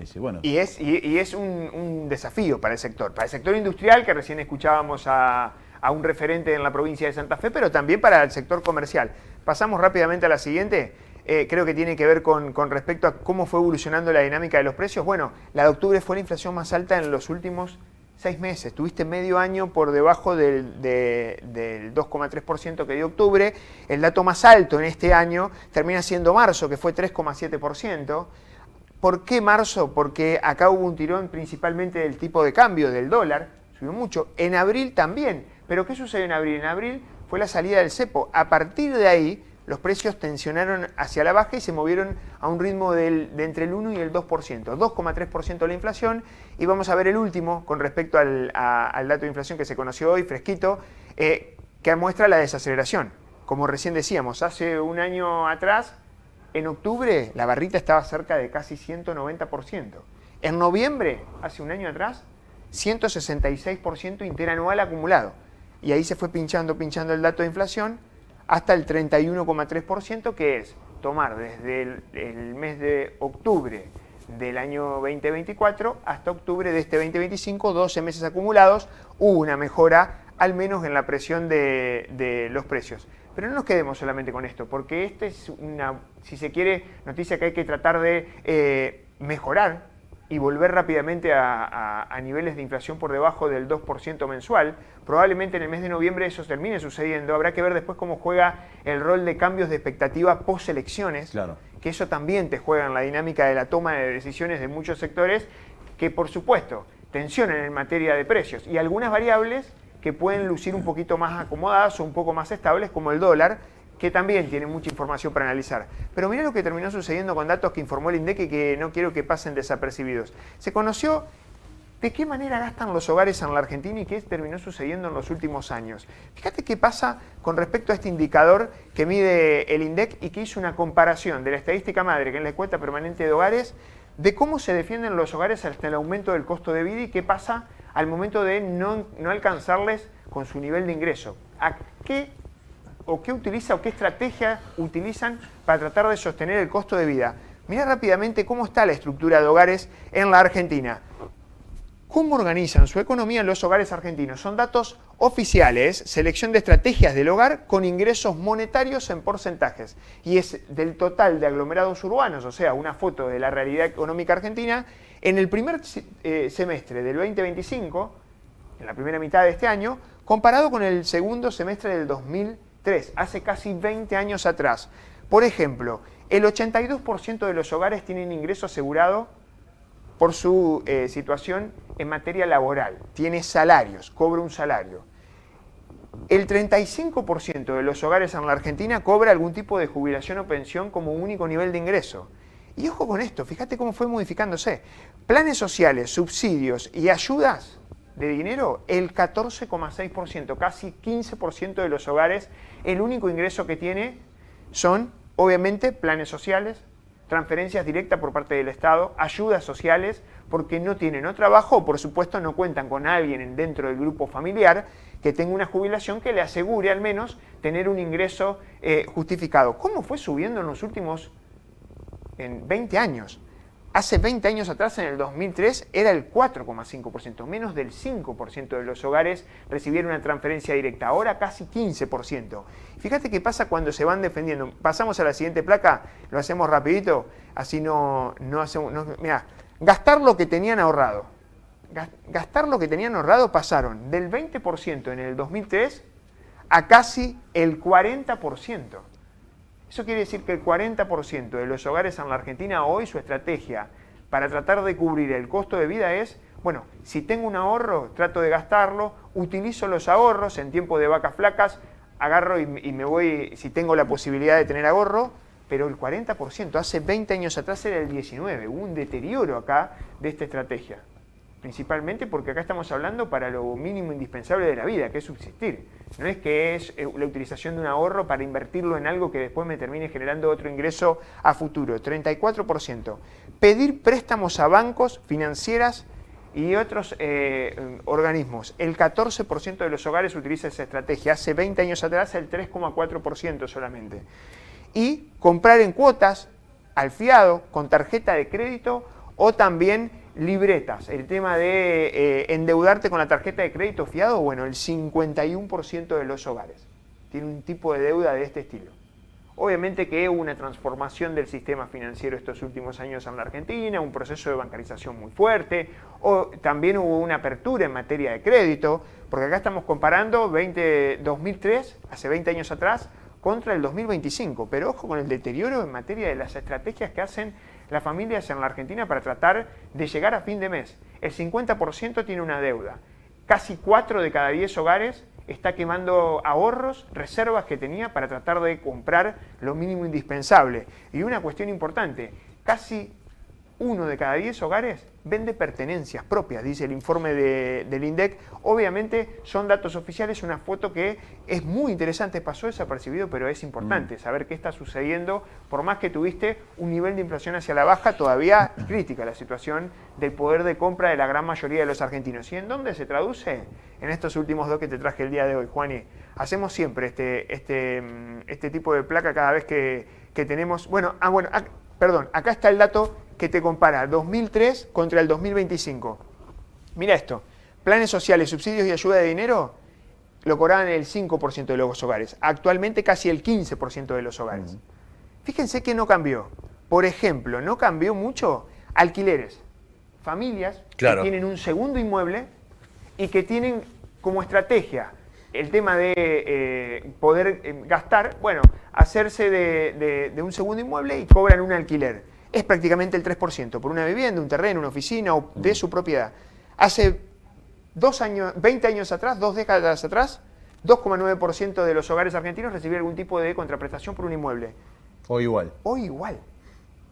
ese? Bueno. Y es un desafío para el sector industrial, que recién escuchábamos a un referente en la provincia de Santa Fe, pero también para el sector comercial. Pasamos rápidamente a la siguiente. Creo que tiene que ver con respecto a cómo fue evolucionando la dinámica de los precios. Bueno, la de octubre fue la inflación más alta en los últimos 6 meses. Tuviste medio año por debajo del 2,3% que dio octubre. El dato más alto en este año termina siendo marzo, que fue 3,7%. ¿Por qué marzo? Porque acá hubo un tirón principalmente del tipo de cambio, del dólar, subió mucho. En abril también. ¿Pero qué sucedió en abril? En abril fue la salida del cepo. A partir de ahí, los precios tensionaron hacia la baja y se movieron a un ritmo de entre el 1 y el 2%. 2,3% la inflación. Y vamos a ver el último con respecto al dato de inflación que se conoció hoy, fresquito, que muestra la desaceleración. Como recién decíamos, hace un año atrás, en octubre, la barrita estaba cerca de casi 190%. En noviembre, hace un año atrás, 166% interanual acumulado. Y ahí se fue pinchando el dato de inflación hasta el 31,3%, que es tomar desde el mes de octubre del año 2024 hasta octubre de este 2025, 12 meses acumulados, hubo una mejora, al menos en la presión de los precios. Pero no nos quedemos solamente con esto, porque esta es una, si se quiere, noticia que hay que tratar de mejorar y volver rápidamente a niveles de inflación por debajo del 2% mensual. Probablemente en el mes de noviembre eso termine sucediendo. Habrá que ver después cómo juega el rol de cambios de expectativa post-elecciones, claro, que eso también te juega en la dinámica de la toma de decisiones de muchos sectores, que por supuesto tensionan en materia de precios y algunas variables que pueden lucir un poquito más acomodadas o un poco más estables, como el dólar, que también tiene mucha información para analizar. Pero mira lo que terminó sucediendo con datos que informó el INDEC y que no quiero que pasen desapercibidos. Se conoció de qué manera gastan los hogares en la Argentina y qué terminó sucediendo en los últimos años. Fíjate qué pasa con respecto a este indicador que mide el INDEC y que hizo una comparación de la estadística madre, que es la cuenta permanente de hogares, de cómo se defienden los hogares hasta el aumento del costo de vida y qué pasa al momento de no alcanzarles con su nivel de ingreso. ¿A qué utiliza o qué estrategia utilizan para tratar de sostener el costo de vida? Mirá rápidamente cómo está la estructura de hogares en la Argentina. ¿Cómo organizan su economía los hogares argentinos? Son datos oficiales, selección de estrategias del hogar con ingresos monetarios en porcentajes. Y es del total de aglomerados urbanos, o sea, una foto de la realidad económica argentina. En el primer semestre del 2025, en la primera mitad de este año, comparado con el segundo semestre del 2003, hace casi 20 años atrás. Por ejemplo, el 82% de los hogares tienen ingreso asegurado por su situación en materia laboral. Tiene salarios, cobra un salario. El 35% de los hogares en la Argentina cobra algún tipo de jubilación o pensión como único nivel de ingreso. Y ojo con esto, fíjate cómo fue modificándose. Planes sociales, subsidios y ayudas de dinero, el 14,6%, casi 15% de los hogares, el único ingreso que tiene son, obviamente, planes sociales, transferencias directas por parte del Estado, ayudas sociales, porque no tienen o trabajo o, por supuesto, no cuentan con alguien dentro del grupo familiar que tenga una jubilación que le asegure al menos tener un ingreso justificado. ¿Cómo fue subiendo en los últimos 20 años? Hace 20 años atrás, en el 2003, era el 4,5%, menos del 5% de los hogares recibieron una transferencia directa, ahora casi 15%. Fíjate qué pasa cuando se van defendiendo. Pasamos a la siguiente placa, lo hacemos rapidito, así no hacemos... Mirá, gastar lo que tenían ahorrado. Gastar lo que tenían ahorrado pasaron del 20% en el 2003 a casi el 40%. Eso quiere decir que el 40% de los hogares en la Argentina hoy su estrategia para tratar de cubrir el costo de vida es, bueno, si tengo un ahorro, trato de gastarlo, utilizo los ahorros en tiempo de vacas flacas, agarro y me voy, si tengo la posibilidad de tener ahorro, pero el 40%, hace 20 años atrás era el 19%, hubo un deterioro acá de esta estrategia. Principalmente porque acá estamos hablando para lo mínimo indispensable de la vida, que es subsistir. No es que es la utilización de un ahorro para invertirlo en algo que después me termine generando otro ingreso a futuro. 34%. Pedir préstamos a bancos, financieras y otros organismos. El 14% de los hogares utiliza esa estrategia. Hace 20 años atrás el 3,4% solamente. Y comprar en cuotas, al fiado, con tarjeta de crédito o también libretas. El tema de endeudarte con la tarjeta de crédito fiado, bueno, el 51% de los hogares tiene un tipo de deuda de este estilo. Obviamente que hubo una transformación del sistema financiero estos últimos años en la Argentina, un proceso de bancarización muy fuerte, o también hubo una apertura en materia de crédito, porque acá estamos comparando 2003, hace 20 años atrás, contra el 2025, pero ojo con el deterioro en materia de las estrategias que hacen las familias en la Argentina para tratar de llegar a fin de mes. El 50% tiene una deuda. Casi 4 de cada 10 hogares está quemando ahorros, reservas que tenía para tratar de comprar lo mínimo indispensable. Y una cuestión importante, casi 1 de cada 10 hogares vende pertenencias propias, dice el informe del INDEC. Obviamente son datos oficiales, una foto que es muy interesante, pasó desapercibido, pero es importante saber qué está sucediendo. Por más que tuviste un nivel de inflación hacia la baja, todavía crítica la situación del poder de compra de la gran mayoría de los argentinos. ¿Y en dónde se traduce? En estos últimos dos que te traje el día de hoy, Juani. Hacemos siempre este tipo de placa cada vez que tenemos... Perdón, acá está el dato que te compara 2003 contra el 2025. Mira esto, planes sociales, subsidios y ayuda de dinero lo cobraban el 5% de los hogares. Actualmente casi el 15% de los hogares. Fíjense que no cambió. Por ejemplo, no cambió mucho alquileres. Familias que tienen un segundo inmueble y que tienen como estrategia el tema de poder gastar, bueno, hacerse de un segundo inmueble y cobran un alquiler. Es prácticamente el 3%, por una vivienda, un terreno, una oficina o de su propiedad. Hace 20 años atrás, 2 décadas atrás, 2,9% de los hogares argentinos recibían algún tipo de contraprestación por un inmueble. Hoy igual. Hoy igual.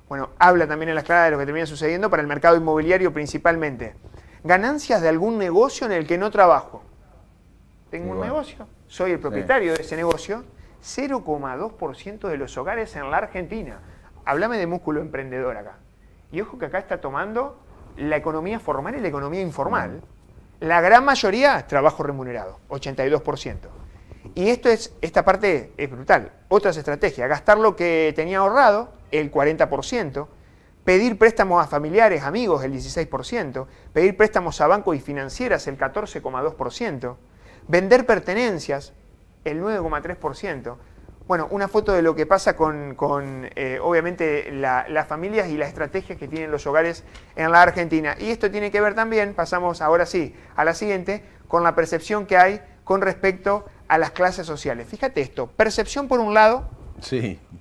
Bueno, habla también en las claras de lo que termina sucediendo para el mercado inmobiliario principalmente. Ganancias de algún negocio en el que no trabajo. Tengo un negocio, soy el propietario de ese negocio, 0,2% de los hogares en la Argentina. Háblame de músculo emprendedor acá. Y ojo que acá está tomando la economía formal y la economía informal. La gran mayoría, trabajo remunerado, 82%. Y esta parte es brutal. Otras estrategias, gastar lo que tenía ahorrado, el 40%. Pedir préstamos a familiares, amigos, el 16%. Pedir préstamos a bancos y financieras, el 14,2%. Vender pertenencias, el 9,3%. Bueno, una foto de lo que pasa con obviamente, las familias y las estrategias que tienen los hogares en la Argentina. Y esto tiene que ver también, pasamos ahora sí a la siguiente, con la percepción que hay con respecto a las clases sociales. Fíjate esto, percepción por un lado,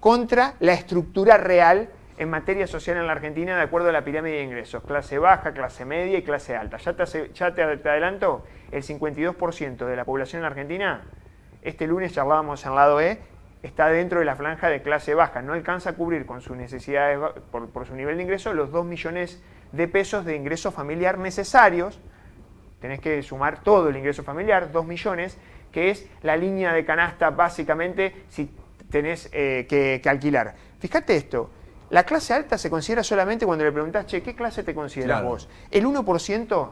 contra la estructura real en materia social en la Argentina de acuerdo a la pirámide de ingresos. Clase baja, clase media y clase alta. Ya te adelanto, el 52% de la población en la Argentina, este lunes charlábamos en lado E, está dentro de la franja de clase baja. No alcanza a cubrir con sus necesidades, por su nivel de ingreso, los 2 millones de pesos de ingreso familiar necesarios. Tenés que sumar todo el ingreso familiar, 2 millones, que es la línea de canasta básicamente si tenés que alquilar. Fíjate esto. La clase alta se considera solamente cuando le preguntás, che, ¿qué clase te consideras vos? El 1%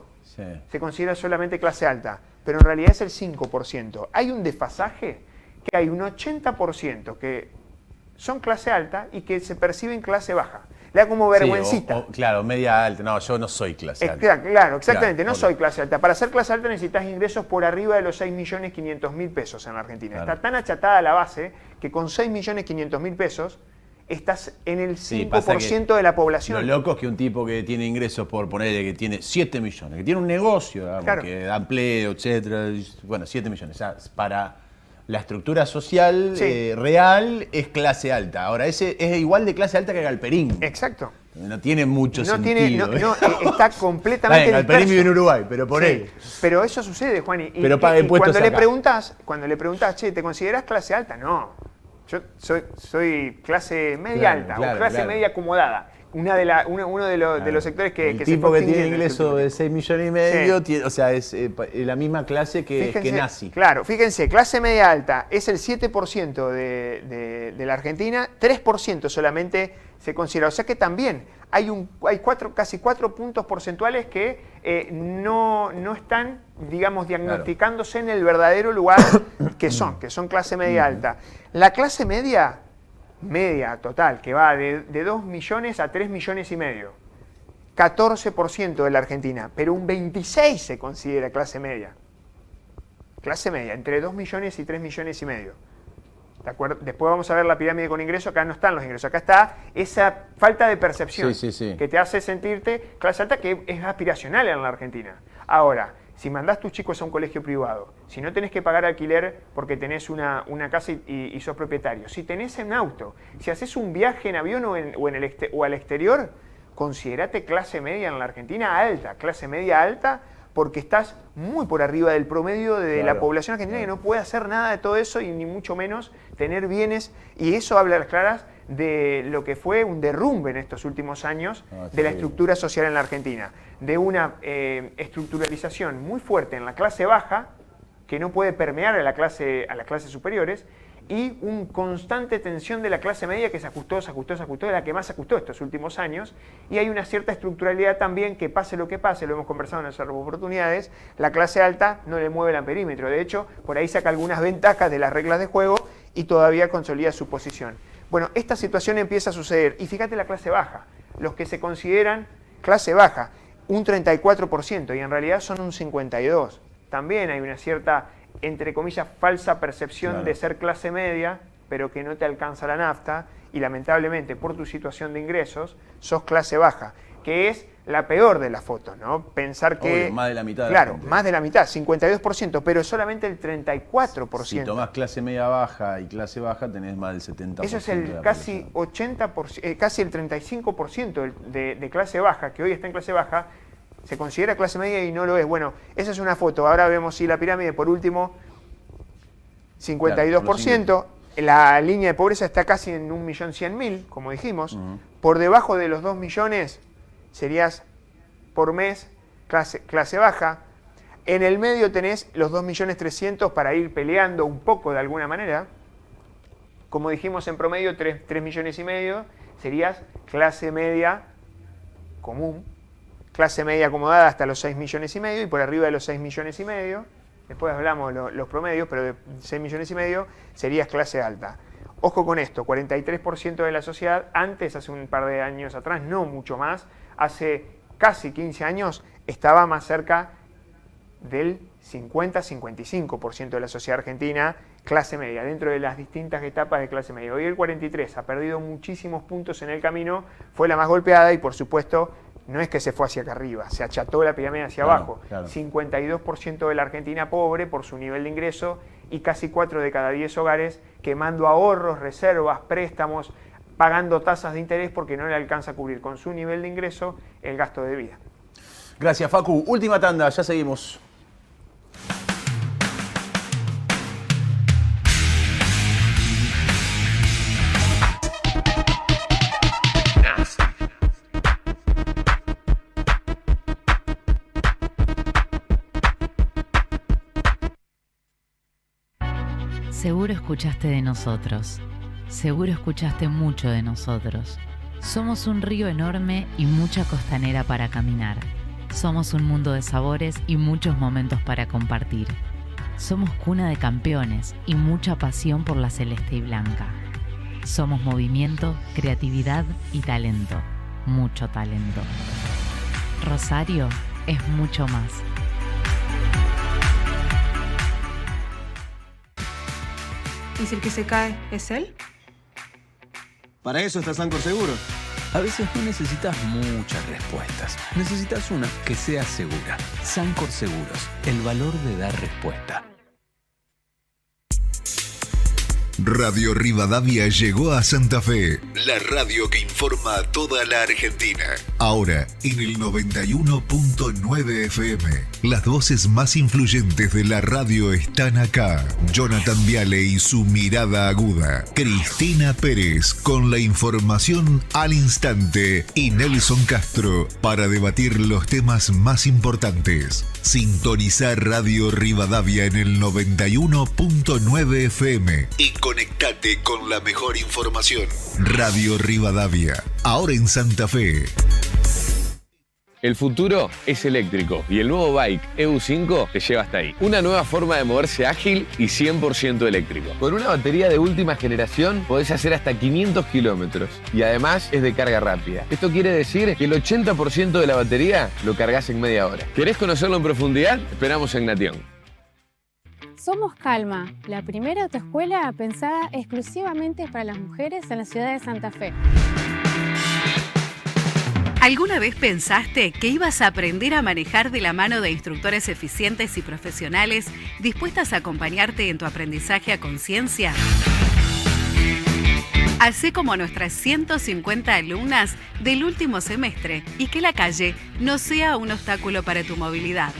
se considera solamente clase alta, pero en realidad es el 5%. Hay un desfasaje que hay un 80% que son clase alta y que se perciben clase baja. le da como vergüencita. Claro, media alta. No, yo no soy clase alta. Claro, exactamente, Claro, no soy clase alta. Para ser clase alta necesitas ingresos por arriba de los 6.500.000 pesos en la Argentina. Claro. Está tan achatada la base que con 6.500.000 pesos estás en el 5% de la población. Lo loco es que un tipo que tiene ingresos por ponerle que tiene 7 millones, que tiene un negocio, digamos, Claro. que da empleo, etcétera, bueno, 7 millones. O sea, para la estructura social real es clase alta. Ahora, ese es igual de clase alta que Galperín. Exacto. No tiene mucho No sentido. está completamente Galperín vive en Uruguay, pero por él. Pero eso sucede, Juan. Pero paga impuestos cuando le preguntas, che, ¿te considerás clase alta? No. Yo soy clase media alta o clase media acomodada. Uno de los sectores que el se tipo fue que tiene extinguiendo ingreso de 6 millones y medio, o sea, es la misma clase que nazi. Claro, fíjense, clase media alta es el 7% de la Argentina, 3% solamente se considera. O sea que también hay casi 4 puntos porcentuales que no están, digamos, diagnosticándose en el verdadero lugar que son clase media alta. La clase media total, que va de 2 millones a 3 millones y medio. 14% de la Argentina, pero un 26% se considera clase media. Clase media, entre 2 millones y 3 millones y medio. ¿De acuerdo? Después vamos a ver la pirámide con ingresos, acá no están los ingresos, acá está esa falta de percepción que te hace sentirte clase alta, que es aspiracional en la Argentina. Ahora, si mandás tus chicos a un colegio privado, si no tenés que pagar alquiler porque tenés una casa y sos propietario, si tenés un auto, si haces un viaje en avión o al exterior, considerate clase media en la Argentina alta, clase media alta, porque estás muy por arriba del promedio de la población argentina que no puede hacer nada de todo eso y ni mucho menos tener bienes. Y eso habla a las claras de lo que fue un derrumbe en estos últimos años de la estructura social en la Argentina, de una estructuralización muy fuerte en la clase baja, que no puede permear a las clases superiores, y una constante tensión de la clase media que se ajustó, de la que más se ajustó estos últimos años, y hay una cierta estructuralidad también que pase lo que pase, lo hemos conversado en otras oportunidades, la clase alta no le mueve el amperímetro, de hecho, por ahí saca algunas ventajas de las reglas de juego y todavía consolida su posición. Bueno, esta situación empieza a suceder, y fíjate la clase baja, los que se consideran clase baja, un 34%, y en realidad son un 52%. También hay una cierta, entre comillas, falsa percepción de ser clase media, pero que no te alcanza la nafta, y lamentablemente por tu situación de ingresos sos clase baja, que es la peor de las fotos, ¿no? Pensar que... Obvio, más de la mitad. Claro, más de la mitad, 52%, pero solamente el 34%. Si tomás clase media baja y clase baja, tenés más del 70%. Eso es el casi 80%, casi el 35% de clase baja, que hoy está en clase baja, se considera clase media y no lo es. Bueno, esa es una foto. Ahora vemos la pirámide, por último, 52%. La línea de pobreza está casi en 1.100.000, como dijimos. Por debajo de los 2 millones serías por mes clase baja. En el medio tenés los 2.300.000 para ir peleando un poco de alguna manera. Como dijimos, en promedio 3 millones y medio serías clase media común. Clase media acomodada hasta los 6 millones y medio, y por arriba de los 6 millones y medio, después hablamos los promedios, pero de 6 millones y medio serías clase alta. Ojo con esto, 43% de la sociedad, antes, hace un par de años atrás, no mucho más, hace casi 15 años, estaba más cerca del 50-55% de la sociedad argentina, clase media, dentro de las distintas etapas de clase media. Hoy el 43% ha perdido muchísimos puntos en el camino, fue la más golpeada y por supuesto no es que se fue hacia acá arriba, se acható la pirámide hacia abajo. 52% de la Argentina pobre por su nivel de ingreso y casi 4 de cada 10 hogares quemando ahorros, reservas, préstamos, pagando tasas de interés porque no le alcanza a cubrir con su nivel de ingreso el gasto de vida. Gracias, Facu. Última tanda, ya seguimos. Seguro escuchaste de nosotros. Seguro escuchaste mucho de nosotros. Somos un río enorme y mucha costanera para caminar. Somos un mundo de sabores y muchos momentos para compartir. Somos cuna de campeones y mucha pasión por la celeste y blanca. Somos movimiento, creatividad y talento. mucho talento. Rosario es mucho más. ¿Y si el que se cae es él? Para eso está Sancor Seguro. A veces no necesitas muchas respuestas. Necesitas una que sea segura. Sancor Seguros, el valor de dar respuesta. Radio Rivadavia llegó a Santa Fe, la radio que informa a toda la Argentina. Ahora en el 91.9 FM. Las voces más influyentes de la radio están acá. Jonathan Viale y su mirada aguda. Cristina Pérez con la información al instante. Y Nelson Castro para debatir los temas más importantes. Sintonizar Radio Rivadavia en el 91.9 FM y conectate con la mejor información. Radio Rivadavia, ahora en Santa Fe. El futuro es eléctrico y el nuevo Bike EU5 te lleva hasta ahí. Una nueva forma de moverse ágil y 100% eléctrico. Con una batería de última generación podés hacer hasta 500 kilómetros y además es de carga rápida. Esto quiere decir que el 80% de la batería lo cargas en media hora. ¿Querés conocerlo en profundidad? Esperamos en Nation. Somos Calma, la primera autoescuela pensada exclusivamente para las mujeres en la ciudad de Santa Fe. ¿Alguna vez pensaste que ibas a aprender a manejar de la mano de instructores eficientes y profesionales dispuestas a acompañarte en tu aprendizaje a conciencia? Hacé como nuestras 150 alumnas del último semestre y que la calle no sea un obstáculo para tu movilidad.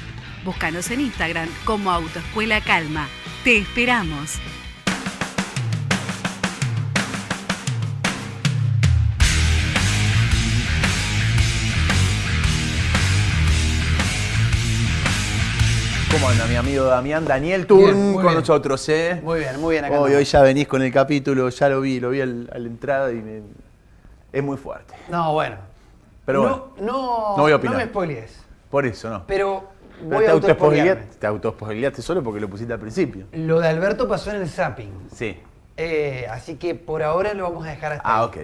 Búscanos en Instagram como Autoescuela Calma. ¡Te esperamos! ¿Cómo anda mi amigo Damián? Daniel Turn con nosotros, ¿eh? Muy bien acá. Hoy ya venís con el capítulo, ya lo vi a la entrada y es muy fuerte. No, bueno. Pero no voy a opinar. No me spoilees. Por eso, no. Pero voy a autoespoilearme. Te autoespoileaste solo porque lo pusiste al principio. Lo de Alberto pasó en el zapping. Sí. Así que por ahora lo vamos a dejar hasta ahí. Ok.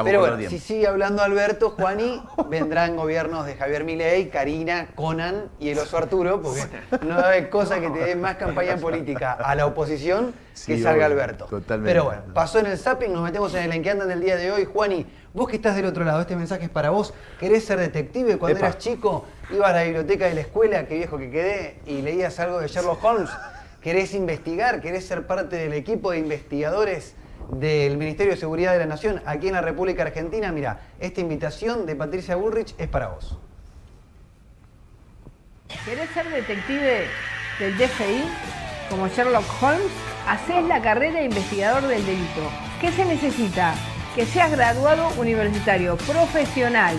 Pero bueno, si sigue hablando Alberto, Juani, vendrán gobiernos de Javier Milei, Karina, Conan y el oso Arturo, porque no hay cosa que te dé más campaña política a la oposición que salga Alberto. Totalmente. Pero bueno, pasó en el zapping, nos metemos en el en que andan del día de hoy. Juani, vos que estás del otro lado, este mensaje es para vos. ¿Querés ser detective? Cuando eras chico, ibas a la biblioteca de la escuela, qué viejo que quedé, y leías algo de Sherlock Holmes. ¿Querés investigar? ¿Querés ser parte del equipo de investigadores del Ministerio de Seguridad de la Nación aquí en la República Argentina? Mira, esta invitación de Patricia Bullrich es para vos. ¿Querés ser detective del DFI como Sherlock Holmes? Hacés la carrera de investigador del delito. ¿Qué se necesita? Que seas graduado universitario, profesional.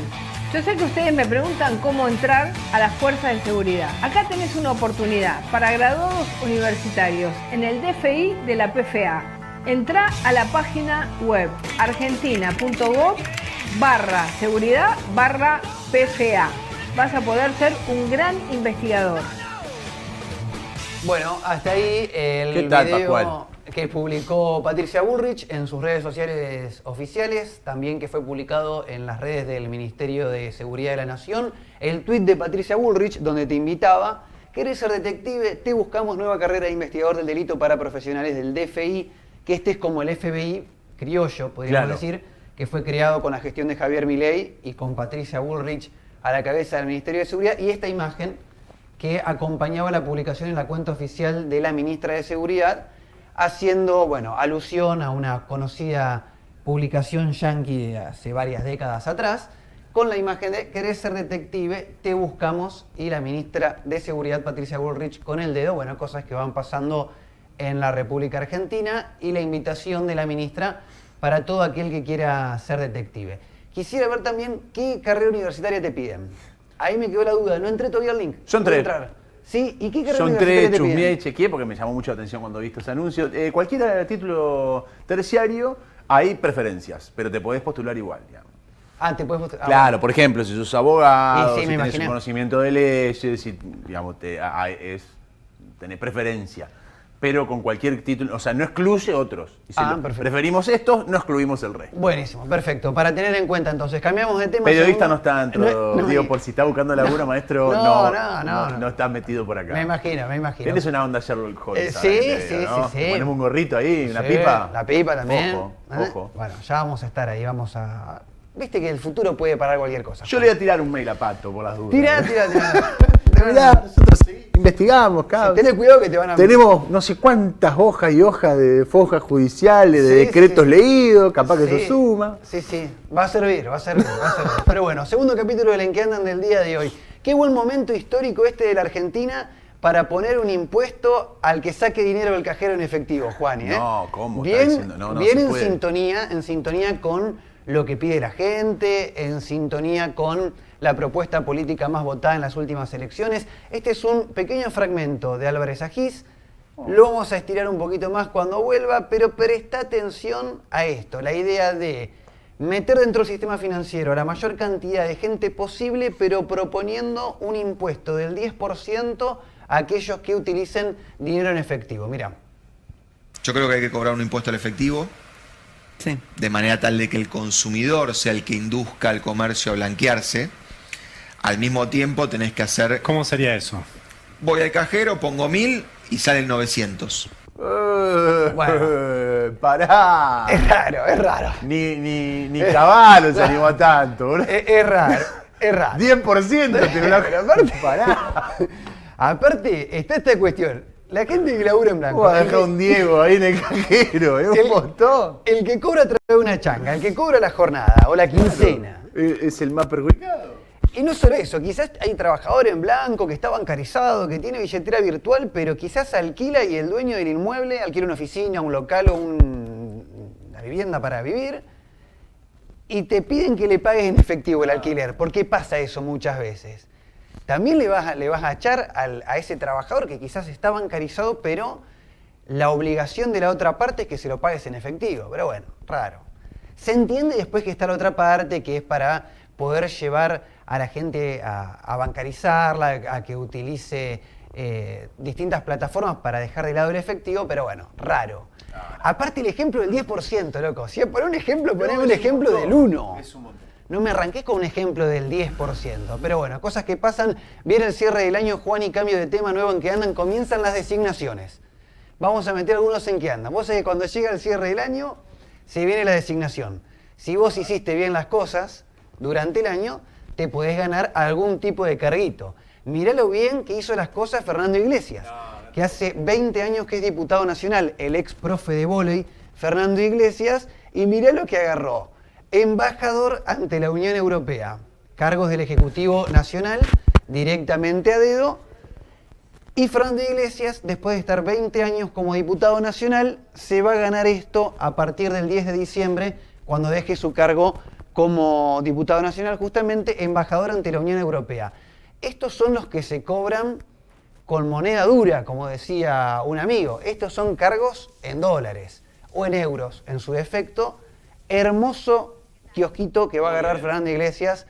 Yo sé que ustedes me preguntan cómo entrar a las fuerzas de seguridad. Acá tenés una oportunidad para graduados universitarios en el DFI de la PFA. Entrá a la página web argentina.gov/seguridad/PFA. Vas a poder ser un gran investigador. Bueno, hasta ahí el video que publicó Patricia Bullrich en sus redes sociales oficiales, también que fue publicado en las redes del Ministerio de Seguridad de la Nación, el tuit de Patricia Bullrich donde te invitaba: ¿querés ser detective? Te buscamos nueva carrera de investigador del delito para profesionales del DFI, que este es como el FBI criollo, podríamos decir, que fue creado con la gestión de Javier Milei y con Patricia Bullrich a la cabeza del Ministerio de Seguridad, y esta imagen que acompañaba la publicación en la cuenta oficial de la ministra de Seguridad, haciendo, bueno, alusión a una conocida publicación yanqui de hace varias décadas atrás, con la imagen de ¿querés ser detective? Te buscamos, y la ministra de Seguridad, Patricia Bullrich, con el dedo, bueno, cosas que van pasando en la República Argentina, y la invitación de la ministra para todo aquel que quiera ser detective. Quisiera ver también qué carrera universitaria te piden. Ahí me quedó la duda, no entré todavía al link. Yo entré. ¿Sí? ¿Y qué carrera Yo universitaria entré, te piden? chusmeé, chequeé porque me llamó mucho la atención cuando he visto ese anuncio. Cualquier título terciario, hay preferencias, pero te podés postular igual, digamos. Ah, te puedes postular. Claro, por ejemplo, si sos abogado, sí, si tenés un conocimiento de leyes, si, digamos, tenés preferencia. pero con cualquier título, o sea, no excluye otros. Perfecto. Preferimos estos, no excluimos el resto. Buenísimo, perfecto. Para tener en cuenta entonces, cambiamos de tema. Periodista no está dentro, digo, por si está buscando laburo, maestro, no está metido por acá. Me imagino. Tienes una onda Sherlock Holmes. Sí. Ponemos un gorrito ahí, una pipa. La pipa también. Ojo. Bueno, ya vamos a estar ahí, Viste que el futuro puede parar cualquier cosa. Yo le voy a tirar un mail a Pato por las dudas. Tira. Mirá, nosotros investigamos, cabrón. Tenés cuidado que te van a... Tenemos no sé cuántas hojas y hojas de fojas judiciales, de decretos leídos, capaz que eso suma. Sí. Va a servir. Pero bueno, segundo capítulo del En que andan del día de hoy. Qué buen momento histórico de la Argentina para poner un impuesto al que saque dinero del cajero en efectivo, Juani. No, ¿cómo? Bien en sintonía con lo que pide la gente, en sintonía con la propuesta política más votada en las últimas elecciones. Este es un pequeño fragmento de Álvarez Agis. Lo vamos a estirar un poquito más cuando vuelva, pero presta atención a esto, la idea de meter dentro del sistema financiero a la mayor cantidad de gente posible, pero proponiendo un impuesto del 10% a aquellos que utilicen dinero en efectivo. Mirá. Yo creo que hay que cobrar un impuesto al efectivo. Sí. De manera tal de que el consumidor sea el que induzca al comercio a blanquearse. Al mismo tiempo tenés que hacer... ¿Cómo sería eso? Voy al cajero, pongo 1000 y salen 900. Bueno. Pará. Es raro. Ni Caballo se animó a tanto, boludo. Es raro. 10% tiene una... Pero aparte, pará. Aparte, está esta cuestión. La gente que labura en blanco. Vos dejá un Diego ahí en el cajero, es un montón. El que cobra trae una changa, el que cobra la jornada o la quincena. Es el más perjudicado. Y no solo eso, quizás hay trabajador en blanco que está bancarizado, que tiene billetera virtual, pero quizás alquila y el dueño del inmueble alquila una oficina, un local o una vivienda para vivir y te piden que le pagues en efectivo el alquiler. ¿Por qué pasa eso muchas veces? También le vas a echar a ese trabajador que quizás está bancarizado, pero la obligación de la otra parte es que se lo pagues en efectivo. Pero bueno, raro. Se entiende después que está la otra parte, que es para poder llevar a la gente a bancarizarla, a que utilice distintas plataformas para dejar de lado el efectivo, pero bueno, raro. Aparte el ejemplo del 10%, loco. Si poner un ejemplo, poner un ejemplo del 1%. Es un montón. No me arranqué con un ejemplo del 10%, pero bueno, cosas que pasan. Viene el cierre del año, Juan, y cambio de tema nuevo en que andan, comienzan las designaciones. Vamos a meter algunos en que andan. Vos sabés que cuando llega el cierre del año, se viene la designación. Si vos hiciste bien las cosas durante el año, te podés ganar algún tipo de carguito. Mirá lo bien que hizo las cosas Fernando Iglesias, que hace 20 años que es diputado nacional, el ex profe de vóley, Fernando Iglesias, y mirá lo que agarró. Embajador ante la Unión Europea, cargos del Ejecutivo Nacional, directamente a dedo, y Fernando Iglesias, después de estar 20 años como diputado nacional, se va a ganar esto a partir del 10 de diciembre, cuando deje su cargo como diputado nacional, justamente embajador ante la Unión Europea. Estos son los que se cobran con moneda dura, como decía un amigo. Estos son cargos en dólares o en euros, en su defecto. Hermoso kiosquito que va a agarrar Fernando Iglesias.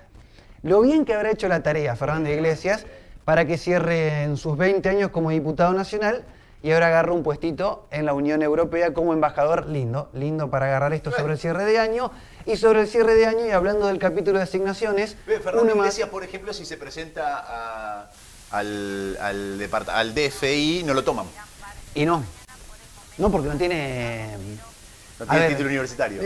Lo bien que habrá hecho la tarea Fernando Iglesias para que cierre en sus 20 años como diputado nacional y ahora agarra un puestito en la Unión Europea como embajador. Lindo para agarrar esto sobre el cierre de año. Y sobre el cierre de año, y hablando del capítulo de asignaciones... Fernando Iglesias, por ejemplo, si se presenta al DFI, no lo toman. Y no, porque no tiene... No tiene título universitario.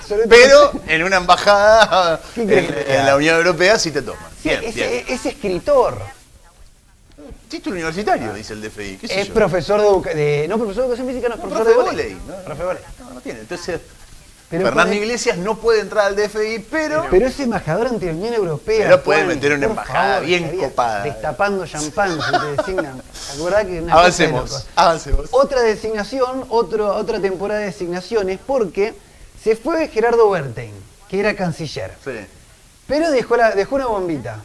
Sobre pero en una embajada en la Unión Europea sí te toman. Sí, es escritor. Título universitario, dice el DFI. ¿Qué sé es yo? Profesor de... No, profesor de educación física, no es profesor de vóley. Profe de vóley. No tiene. Entonces, Fernando Iglesias no puede entrar al DFI, pero es embajador ante la Unión Europea. Pero puede meter una embajada bien copada. Destapando champán, se te designan. ¿Acordás que una avancemos. Otra designación, otra temporada de designaciones, porque se fue Gerardo Bertein, que era canciller. Sí. Pero dejó una bombita.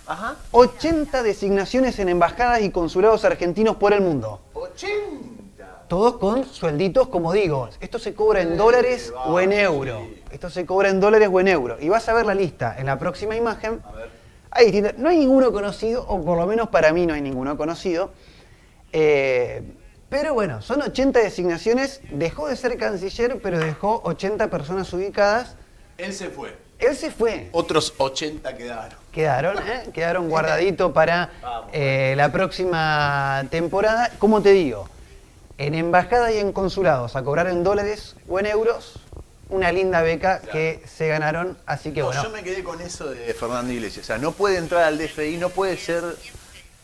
Ajá. 80 designaciones en embajadas y consulados argentinos por el mundo. 80. Todos con suelditos, como digo. Esto se cobra en dólares o en euro. Esto se cobra en dólares o en euro. Y vas a ver la lista en la próxima imagen. No hay ninguno conocido, o por lo menos para mí no hay ninguno conocido. Pero bueno, son 80 designaciones, dejó de ser canciller, pero dejó 80 personas ubicadas. Él se fue. Él se fue. Otros 80 quedaron. Quedaron guardaditos para la próxima temporada. Como te digo, en embajada y en consulados a cobrar en dólares o en euros, una linda beca que se ganaron, así que bueno. Yo me quedé con eso de Fernando Iglesias, o sea, no puede entrar al DFI, no puede ser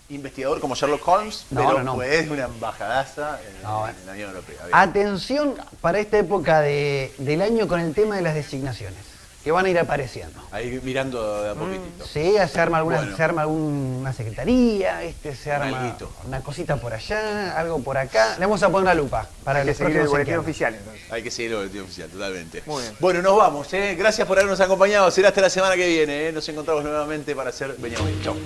investigador como Sherlock Holmes, pero es una embajadaza en la Unión Europea. Bien. Atención para esta época del año con el tema de las designaciones, que van a ir apareciendo. Ahí mirando de a poquitito. Sí, se arma alguna secretaría, se arma una cosita por allá, algo por acá. Le vamos a poner la lupa para Hay que seguir el boletín oficial, entonces. Hay que seguir el boletín oficial, totalmente. Muy bien. Bueno, nos vamos. Gracias por habernos acompañado. Será hasta la semana que viene. Nos encontramos nuevamente para hacer Beñamín. Chau.